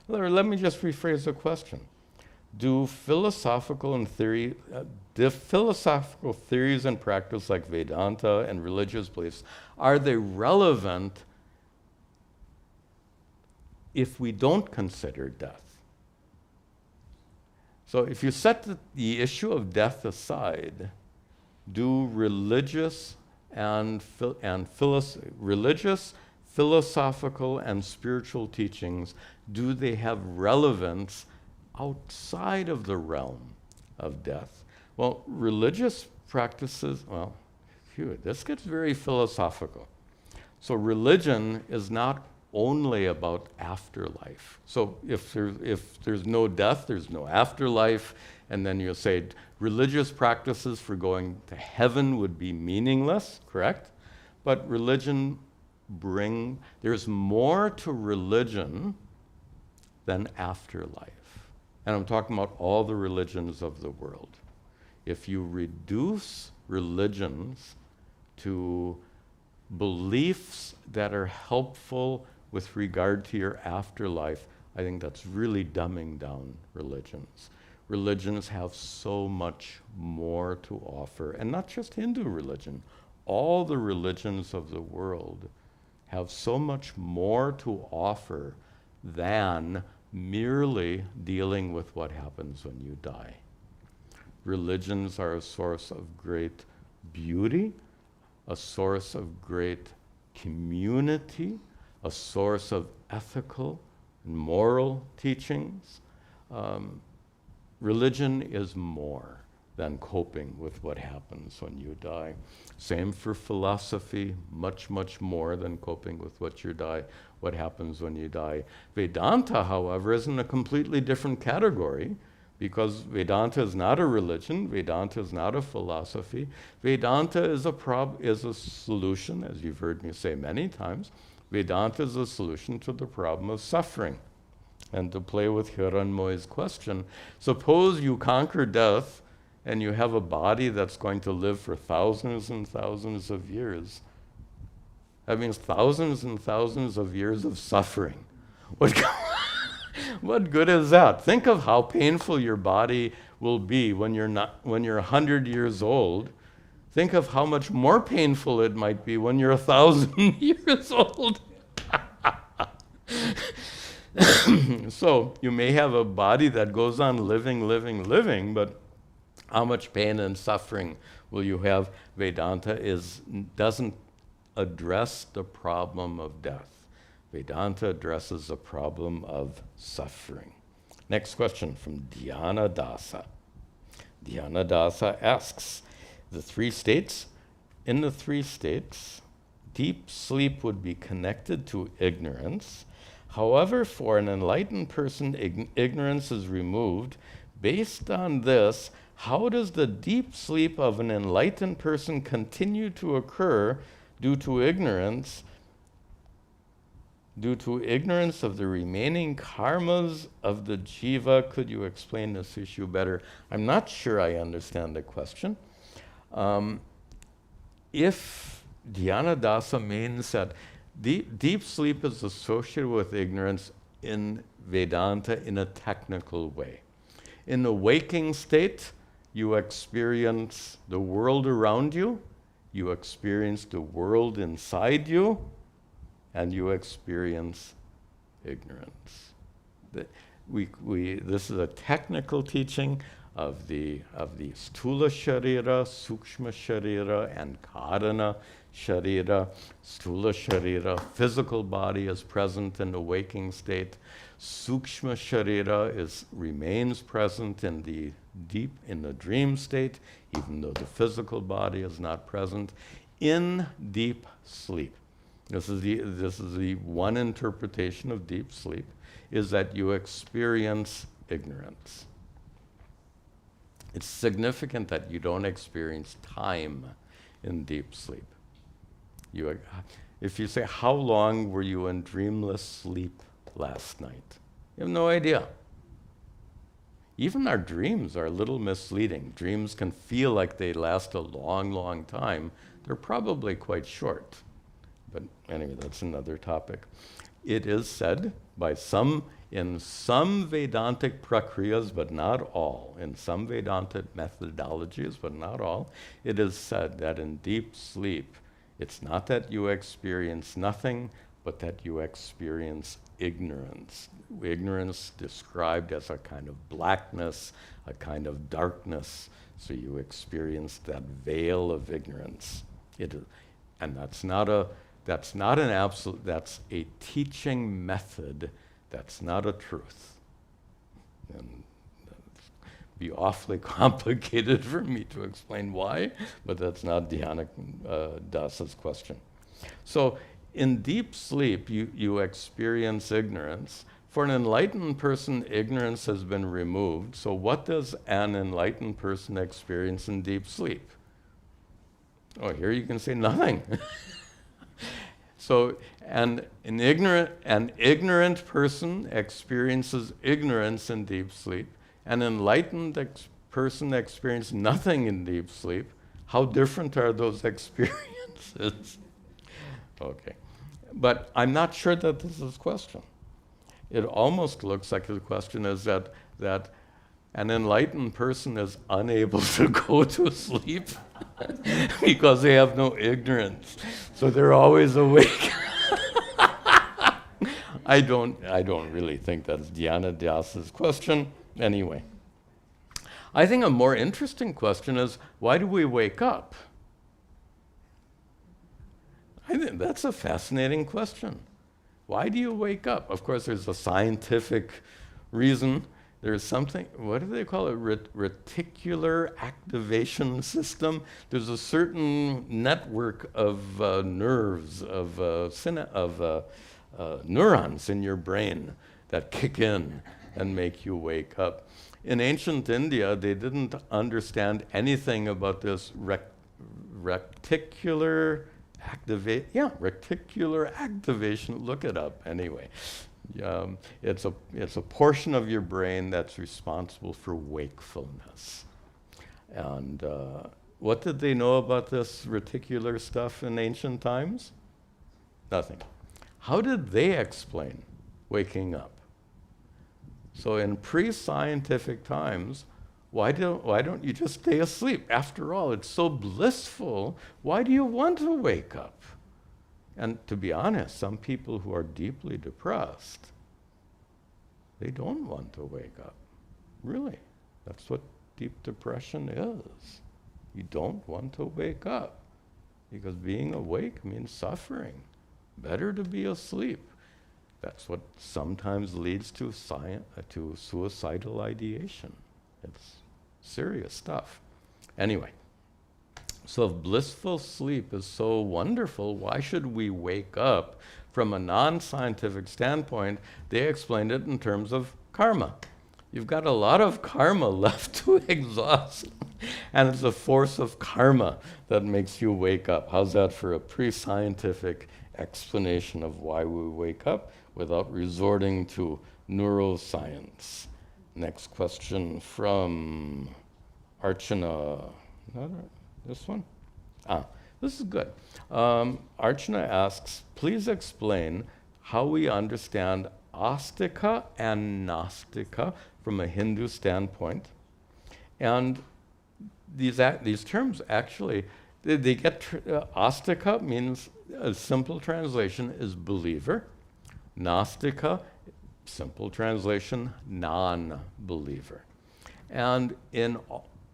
let me just rephrase the question. Do philosophical theories and practice like Vedanta and religious beliefs, are they relevant if we don't consider death? So if you set the issue of death aside, do religious philosophical and spiritual teachings, do they have relevance outside of the realm of death? Well, religious practices, this gets very philosophical. So religion is not only about afterlife. So if there's no death, there's no afterlife, and then you'll say religious practices for going to heaven would be meaningless, correct? But there's more to religion than afterlife. And I'm talking about all the religions of the world. If you reduce religions to beliefs that are helpful with regard to your afterlife, I think that's really dumbing down religions. Religions have so much more to offer, and not just Hindu religion. All the religions of the world have so much more to offer than merely dealing with what happens when you die. Religions are a source of great beauty, a source of great community, a source of ethical and moral teachings. Religion is more than coping with what happens when you die. Same for philosophy, much, much more than coping with what happens when you die. Vedanta, however, is in a completely different category, because Vedanta is not a religion, Vedanta is not a philosophy. Vedanta is a solution, as you've heard me say many times. Vedanta is a solution to the problem of suffering. And to play with Hiranmoy's question, suppose you conquer death and you have a body that's going to live for thousands and thousands of years. That means thousands and thousands of years of suffering. What good is that? Think of how painful your body will be when you're 100 years old. Think of how much more painful it might be when you're 1,000 years old. So you may have a body that goes on living, but how much pain and suffering will you have? Vedanta doesn't address the problem of death. Vedanta addresses the problem of suffering. Next question from Dhyana Dasa. Dhyana Dasa asks, in the three states, deep sleep would be connected to ignorance. However, for an enlightened person, ignorance is removed. Based on this, how does the deep sleep of an enlightened person continue to occur due to ignorance of the remaining karmas of the jiva? Could you explain this issue better? I'm not sure I understand the question. If Dhyana Dasa means that deep sleep is associated with ignorance in Vedanta in a technical way. In the waking state, you experience the world around you, you experience the world inside you, and you experience ignorance. This is a technical teaching of the Sthula Sharira, Sukshma Sharira, and Karana Sharira. Sthula Sharira, physical body, is present in the waking state. Sukshma Sharira remains present in the dream state, even though the physical body is not present. In deep sleep, this is the one interpretation of deep sleep, is that you experience ignorance. It's significant that you don't experience time in deep sleep. If you say, how long were you in dreamless sleep last night? You have no idea. Even our dreams are a little misleading. Dreams can feel like they last a long, long time. They're probably quite short. But anyway, that's another topic. It is said by in some Vedantic prakriyas, but not all, in some Vedantic methodologies, but not all, it is said that in deep sleep, it's not that you experience nothing, but that you experience ignorance. Ignorance described as a kind of blackness, a kind of darkness. So you experience that veil of ignorance. And that's not a That's not an absolute, that's a teaching method. That's not a truth. And it'd be awfully complicated for me to explain why, but that's not Dhyana Dasa's question. So in deep sleep, you experience ignorance. For an enlightened person, ignorance has been removed. So what does an enlightened person experience in deep sleep? Oh, here you can say nothing. So an ignorant person experiences ignorance in deep sleep. An enlightened person experiences nothing in deep sleep. How different are those experiences? Okay. But I'm not sure that this is a question. It almost looks like the question is that an enlightened person is unable to go to sleep because they have no ignorance. So they're always awake. I don't really think that's Dhyana Dasa's question. Anyway. I think a more interesting question is, why do we wake up? I think that's a fascinating question. Why do you wake up? Of course, there's a scientific reason. There's something, what do they call it? Reticular activation system. There's a certain network of nerves, of neurons in your brain that kick in and make you wake up. In ancient India, they didn't understand anything about this reticular activation. Look it up anyway. It's a portion of your brain that's responsible for wakefulness. And what did they know about this reticular stuff in ancient times? Nothing. How did they explain waking up? So in pre-scientific times, why don't you just stay asleep? After all, it's so blissful. Why do you want to wake up? And to be honest, some people who are deeply depressed, they don't want to wake up. Really. That's what deep depression is. You don't want to wake up because being awake means suffering. Better to be asleep. That's what sometimes leads to suicidal ideation. It's serious stuff. Anyway, so if blissful sleep is so wonderful, why should we wake up? From a non-scientific standpoint, they explained it in terms of karma. You've got a lot of karma left to exhaust, and it's the force of karma that makes you wake up. How's that for a pre-scientific explanation of why we wake up without resorting to neuroscience? Next question from Archana. This one? This is good. Archana asks, please explain how we understand astika and nastika from a Hindu standpoint. And these terms actually, they get, astika means, a simple translation is believer. Nastika, simple translation, non-believer. And in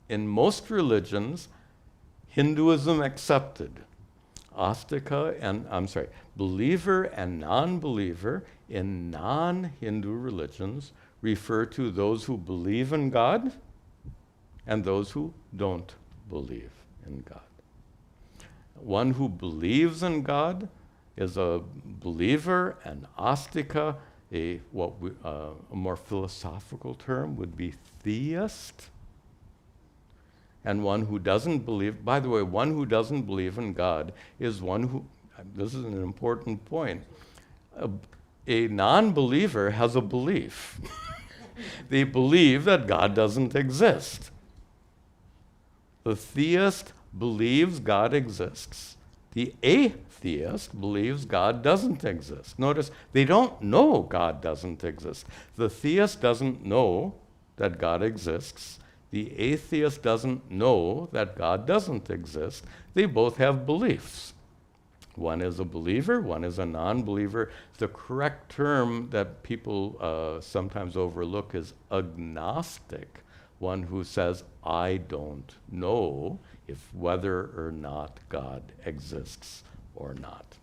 most religions, Hinduism accepted believer and non-believer in non-Hindu religions refer to those who believe in God and those who don't believe in God. One who believes in God is a believer, and astika, a more philosophical term would be theist. And one who doesn't believe, by the way, one who doesn't believe in God is one who, this is an important point, a non-believer has a belief. They believe that God doesn't exist. The theist believes God exists. The atheist believes God doesn't exist. Notice, they don't know God doesn't exist. The theist doesn't know that God exists. The atheist doesn't know that God doesn't exist. They both have beliefs. One is a believer, one is a non-believer. The correct term that people sometimes overlook is agnostic, one who says, I don't know if whether or not God exists or not.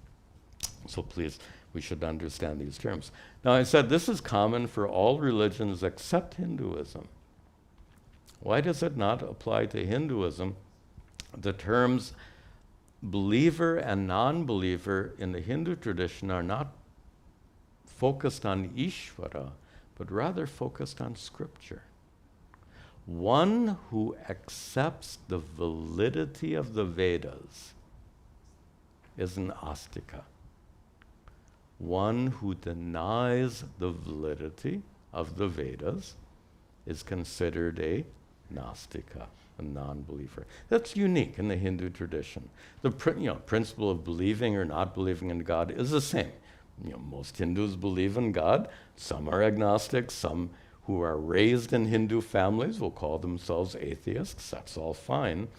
So please, we should understand these terms. Now I said this is common for all religions except Hinduism. Why does it not apply to Hinduism? The terms believer and non-believer in the Hindu tradition are not focused on Ishvara, but rather focused on scripture. One who accepts the validity of the Vedas is an astika. One who denies the validity of the Vedas is considered a nastika, a non-believer. That's unique in the Hindu tradition. The principle of believing or not believing in God is the same. Most Hindus believe in God. Some are agnostics. Some who are raised in Hindu families will call themselves atheists. That's all fine.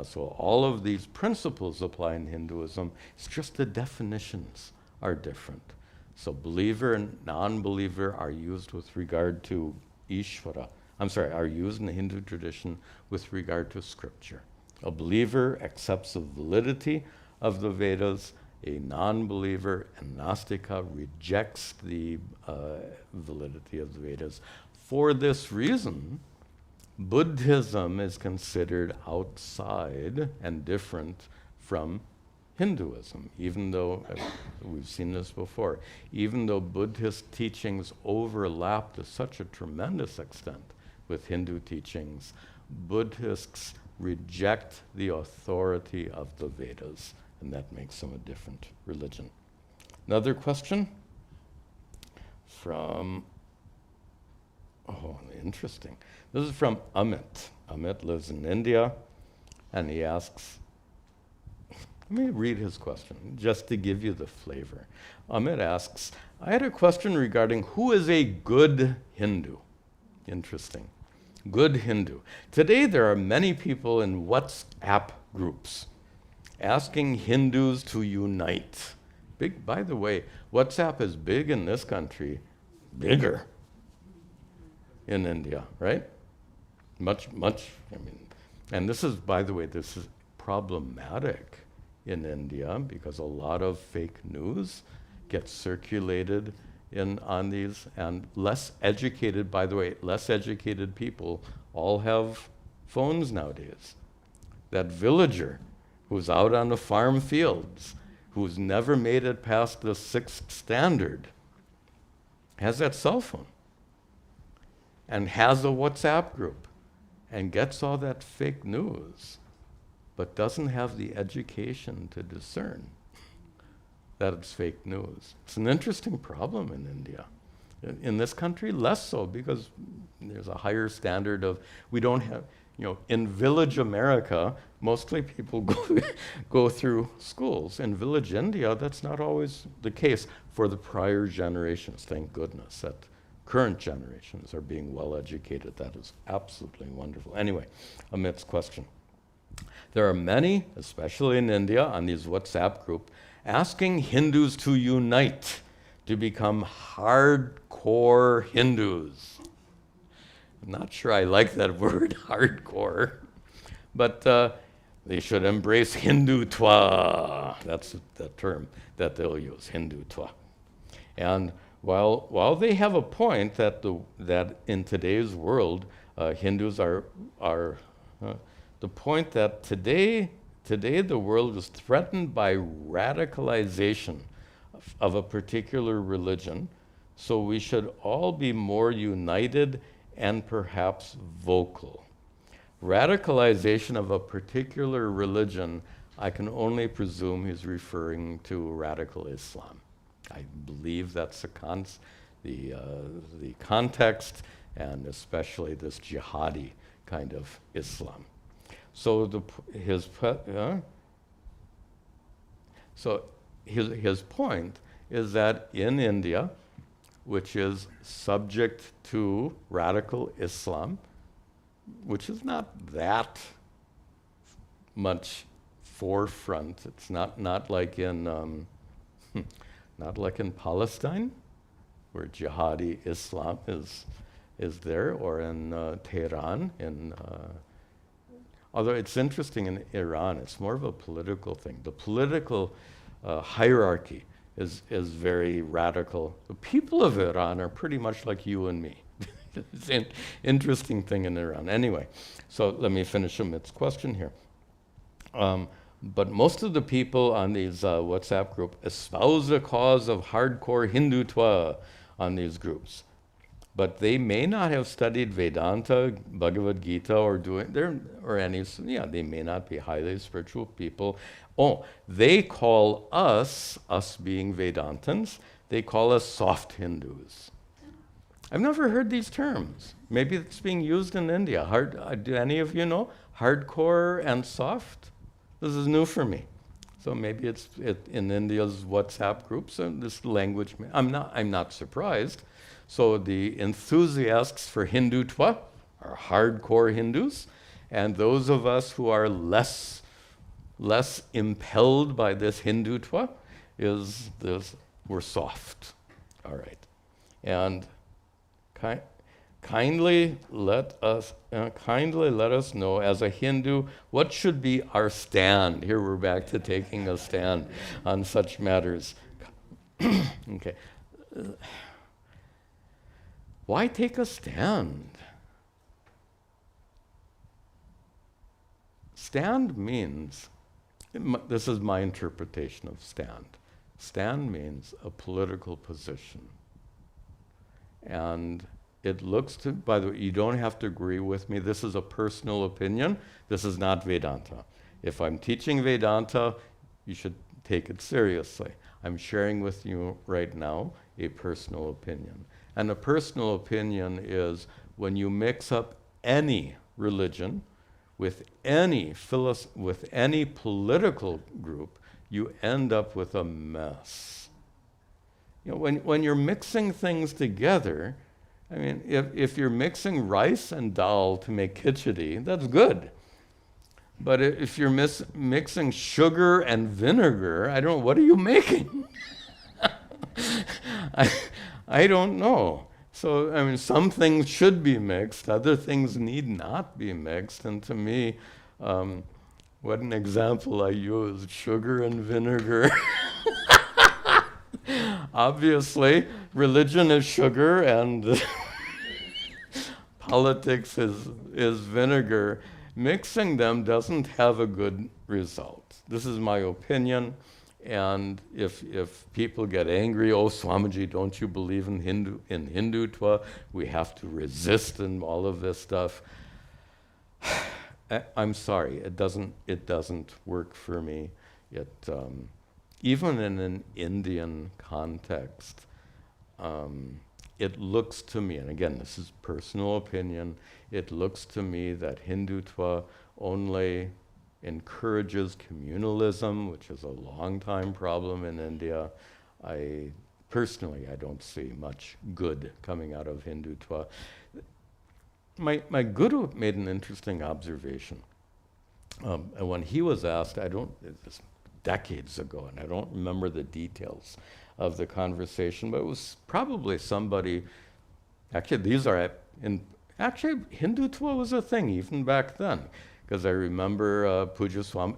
So all of these principles apply in Hinduism. It's just the definitions are different. So believer and non-believer are used with regard to Ishvara. Are used in the Hindu tradition with regard to scripture. A believer accepts the validity of the Vedas. A non-believer and nastika rejects the validity of the Vedas. For this reason, Buddhism is considered outside and different from Hinduism, even though, we've seen this before, even though Buddhist teachings overlap to such a tremendous extent with Hindu teachings, Buddhists reject the authority of the Vedas, and that makes them a different religion. Another question from, interesting. This is from Amit. Amit lives in India, and he asks, let me read his question, just to give you the flavor. Amit asks, I had a question regarding who is a good Hindu. Interesting. Good Hindu. Today there are many people in WhatsApp groups asking Hindus to unite. Big, by the way, WhatsApp is big in this country, bigger in India, right? Much, and this is, by the way, this is problematic in India because a lot of fake news gets circulated on these, and less educated, by the way, less educated people all have phones nowadays. That villager who's out on the farm fields, who's never made it past the 6th standard, has that cell phone and has a WhatsApp group and gets all that fake news, but doesn't have the education to discern that it's fake news. It's an interesting problem in India. In this country, less so, because there's a higher standard of, we don't have, in village America, mostly people go through schools. In village India, that's not always the case for the prior generations, thank goodness, that current generations are being well educated. That is absolutely wonderful. Anyway, Amit's question. There are many, especially in India, on these WhatsApp groups, asking Hindus to unite, to become hardcore Hindus. I'm not sure I like that word, hardcore, but they should embrace Hindutva. That's the term that they'll use, Hindutva. And while they have a point that in today's world, Hindus are the point that today the world is threatened by radicalization of a particular religion, so we should all be more united and perhaps vocal. Radicalization of a particular religion, I can only presume he's referring to radical Islam. I believe that's the context, and especially this jihadi kind of Islam. So his point is that in India, which is subject to radical Islam, which is not that much forefront. It's not like in not like in Palestine, where jihadi Islam is there, or in Tehran. Although it's interesting in Iran, it's more of a political thing. The political hierarchy is very radical. The people of Iran are pretty much like you and me. It's an interesting thing in Iran. Anyway, so let me finish Amit's question here. But most of the people on these WhatsApp group espouse the cause of hardcore Hindutva on these groups. But they may not have studied Vedanta, Bhagavad Gita, or they may not be highly spiritual people. Oh, they call us being Vedantins, they call us soft Hindus. I've never heard these terms. Maybe it's being used in India. Do any of you know? Hardcore and soft? This is new for me. So maybe it's in India's WhatsApp groups, and this language, I'm not surprised. So the enthusiasts for Hindutva are hardcore Hindus, and those of us who are less impelled by this Hindutva we're soft. All right. And kindly let us know, as a Hindu, what should be our stand. Here we're back to taking a stand on such matters. Okay. Why take a stand? Stand means, this is my interpretation of stand. Stand means a political position. And it looks to, by the way, you don't have to agree with me. This is a personal opinion. This is not Vedanta. If I'm teaching Vedanta, you should take it seriously. I'm sharing with you right now a personal opinion. And a personal opinion is when you mix up any religion with any political group, you end up with a mess. You know, when you're mixing things together, I mean, if you're mixing rice and dal to make khichdi, that's good. But if you're mixing sugar and vinegar, I don't know, what are you making? I don't know. So, I mean, some things should be mixed, other things need not be mixed. And to me, what an example I used, sugar and vinegar. Obviously, religion is sugar and politics is vinegar. Mixing them doesn't have a good result. This is my opinion. And if people get angry, oh, Swamiji, don't you believe in Hindutva? We have to resist and all of this stuff. I'm sorry, it doesn't work for me. Even in an Indian context, it looks to me, and again, this is personal opinion, it looks to me that Hindutva only encourages communalism, which is a long-time problem in India. Personally, I don't see much good coming out of Hindutva. My guru made an interesting observation. And when he was asked, this decades ago, and I don't remember the details of the conversation, but it was probably somebody, actually Hindutva was a thing even back then. Because I remember Puja Swami,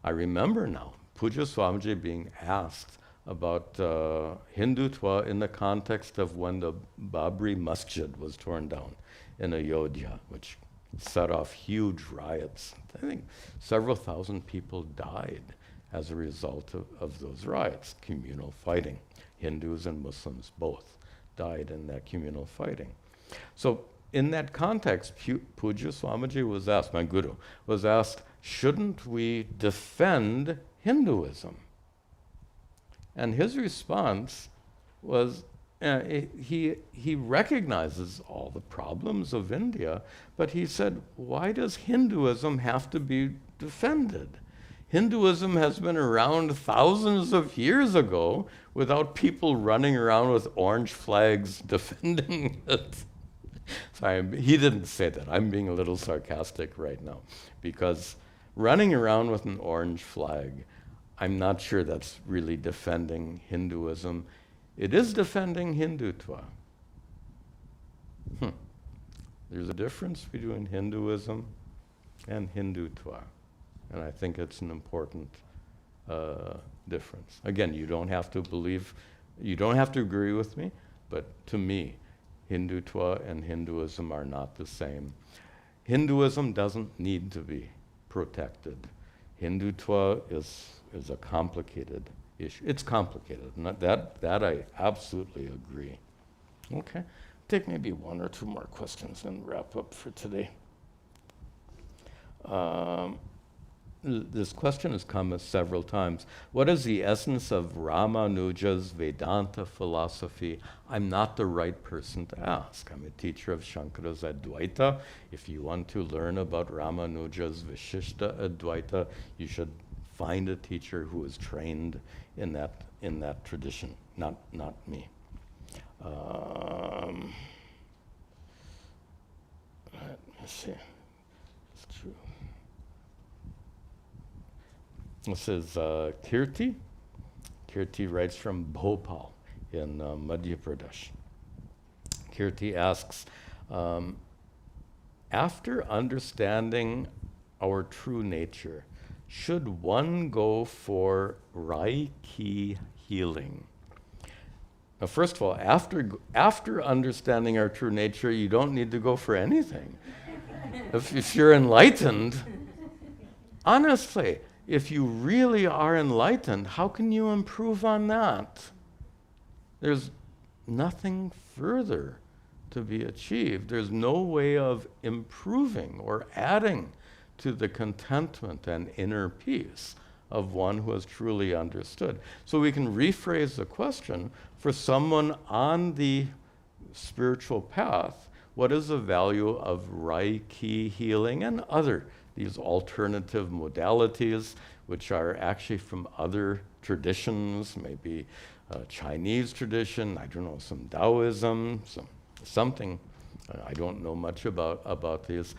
I remember now, Puja Swamiji being asked about Hindutva in the context of when the Babri Masjid was torn down in Ayodhya, which set off huge riots. I think several thousand people died as a result of those riots, communal fighting. Hindus and Muslims both died in that communal fighting. So in that context, Puja Swamiji was asked, my guru, was asked, shouldn't we defend Hinduism? And his response was, he recognizes all the problems of India, but he said, why does Hinduism have to be defended? Hinduism has been around thousands of years ago without people running around with orange flags defending it. So he didn't say that. I'm being a little sarcastic right now, because running around with an orange flag, I'm not sure that's really defending Hinduism. It is defending Hindutva. There's a difference between Hinduism and Hindutva, and I think it's an important difference. Again, you don't have to believe, you don't have to agree with me, but to me, Hindutva and Hinduism are not the same. Hinduism doesn't need to be protected. Hindutva is a complicated issue. It's complicated, that I absolutely agree. Okay, take maybe one or two more questions and wrap up for today. This question has come several times. What is the essence of Ramanuja's Vedanta philosophy? I'm not the right person to ask. I'm a teacher of Shankara's Advaita. If you want to learn about Ramanuja's Vishishtadvaita, you should find a teacher who is trained in that tradition, not me. Let me see. It's true. This is Kirti. Kirti writes from Bhopal in Madhya Pradesh. Kirti asks, after understanding our true nature, should one go for Reiki healing? Now, first of all, after understanding our true nature, you don't need to go for anything. If you're enlightened, honestly, if you really are enlightened, how can you improve on that? There's nothing further to be achieved. There's no way of improving or adding to the contentment and inner peace of one who has truly understood. So we can rephrase the question for someone on the spiritual path: what is the value of Reiki healing and these alternative modalities, which are actually from other traditions, maybe Chinese tradition, I don't know, some Taoism, something. I don't know much about these.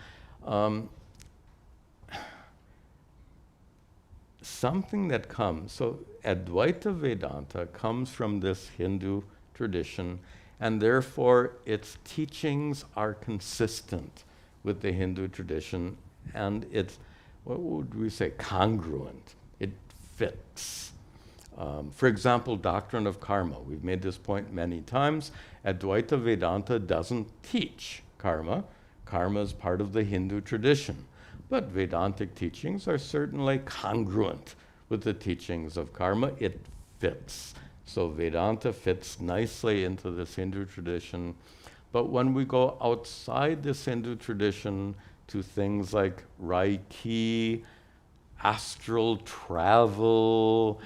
Something that comes, so Advaita Vedanta comes from this Hindu tradition, and therefore its teachings are consistent with the Hindu tradition, and it's, what would we say, congruent. It fits. For example, doctrine of karma. We've made this point many times. Advaita Vedanta doesn't teach karma. Karma is part of the Hindu tradition. But Vedantic teachings are certainly congruent with the teachings of karma. It fits. So Vedanta fits nicely into this Hindu tradition. But when we go outside this Hindu tradition to things like Reiki, astral travel,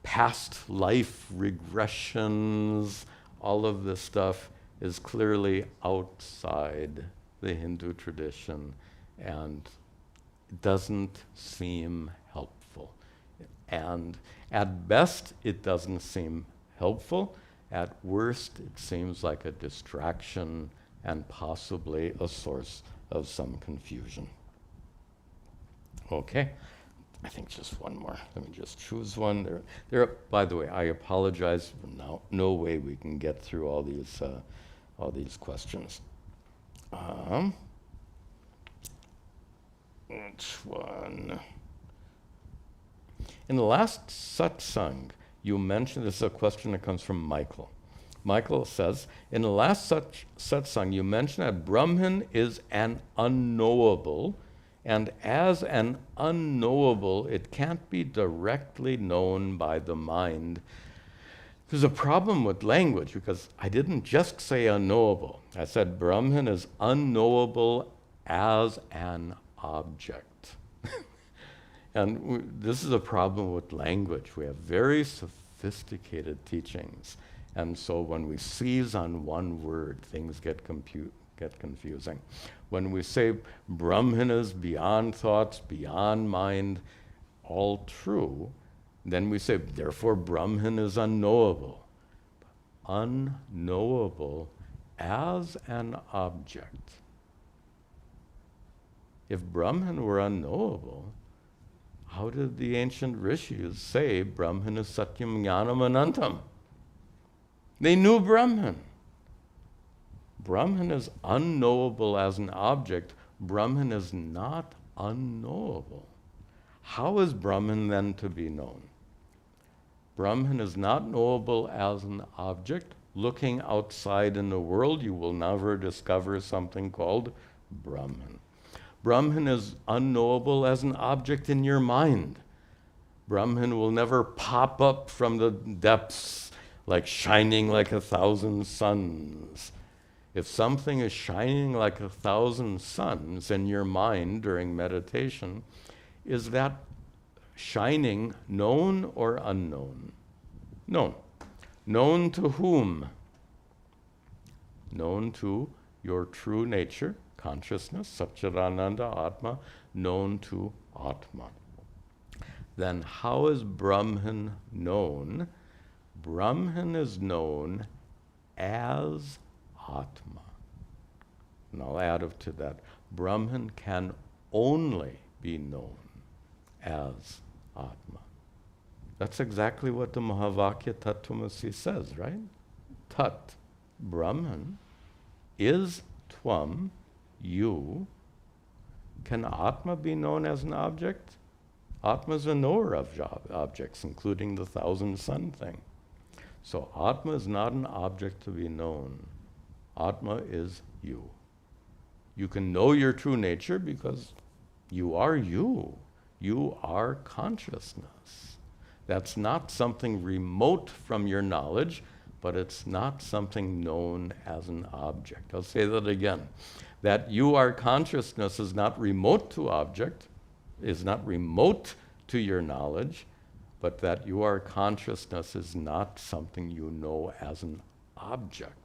past life regressions, all of this stuff is clearly outside the Hindu tradition, and it doesn't seem helpful. And at best, it doesn't seem helpful. At worst, it seems like a distraction and possibly a source of some confusion. Okay, I think just one more. Let me just choose one. By the way, I apologize. No way we can get through all these questions. Which one? In the last satsang, you mentioned, this is a question that comes from Michael. Michael says, in the last satsang, you mentioned that Brahman is an unknowable, and as an unknowable, it can't be directly known by the mind. There's a problem with language, because I didn't just say unknowable. I said Brahman is unknowable as an object. And this is a problem with language. We have very sophisticated teachings. And so when we seize on one word, things get confusing. When we say Brahman is beyond thoughts, beyond mind, all true, then we say, therefore Brahman is unknowable. Unknowable as an object. If Brahman were unknowable, how did the ancient rishis say Brahman is Satyam Jnanam Anantam? They knew Brahman. Brahman is unknowable as an object. Brahman is not unknowable. How is Brahman then to be known? Brahman is not knowable as an object. Looking outside in the world, you will never discover something called Brahman. Brahman is unknowable as an object in your mind. Brahman will never pop up from the depths like shining like 1,000 suns. If something is shining like 1,000 suns in your mind during meditation, is that shining known or unknown? Known. Known to whom? Known to your true nature, consciousness, Satchidananda, Atma, known to Atma. Then how is Brahman known? Brahman is known as Atma. And I'll add to that. Brahman can only be known as Atma. That's exactly what the Mahavakya Tattvamasi says, right? Tat, Brahman, is Tvam, you. Can Atma be known as an object? Atma is a knower of objects, including the 1,000 sun thing. So Atma is not an object to be known. Atma is you. You can know your true nature because you are you. You are consciousness. That's not something remote from your knowledge, but it's not something known as an object. I'll say that again. That you are consciousness is not remote to object, is not remote to your knowledge, but that you are consciousness is not something you know as an object.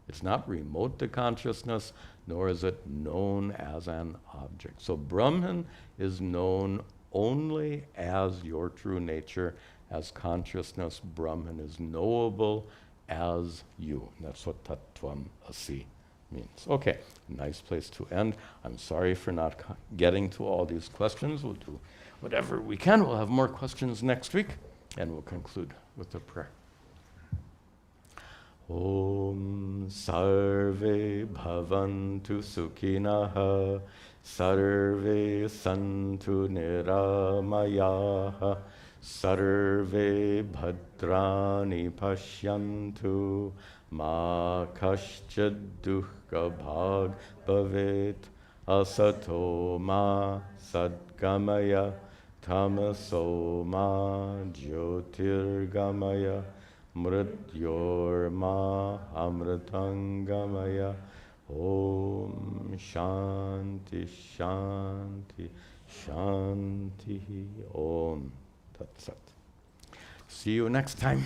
It's not remote to consciousness, nor is it known as an object. So Brahman is known only as your true nature, as consciousness. Brahman is knowable as you. That's what Tattvam Asi means. Okay, nice place to end. I'm sorry for not getting to all these questions. We'll do whatever we can. We'll have more questions next week, and we'll conclude with a prayer. Om Sarve Bhavantu Sukhinaha Sarve Santu Niramayaha Sarve Bhadrani Pashyantu Ma Kaschad Dukkha Bhag Bhavet Asato Ma Sadgamaya Tamaso Ma Jyotirgamaya Mrityorma Amritangamaya. Om Shanti Shanti Shanti Om Tat Sat. See you next time.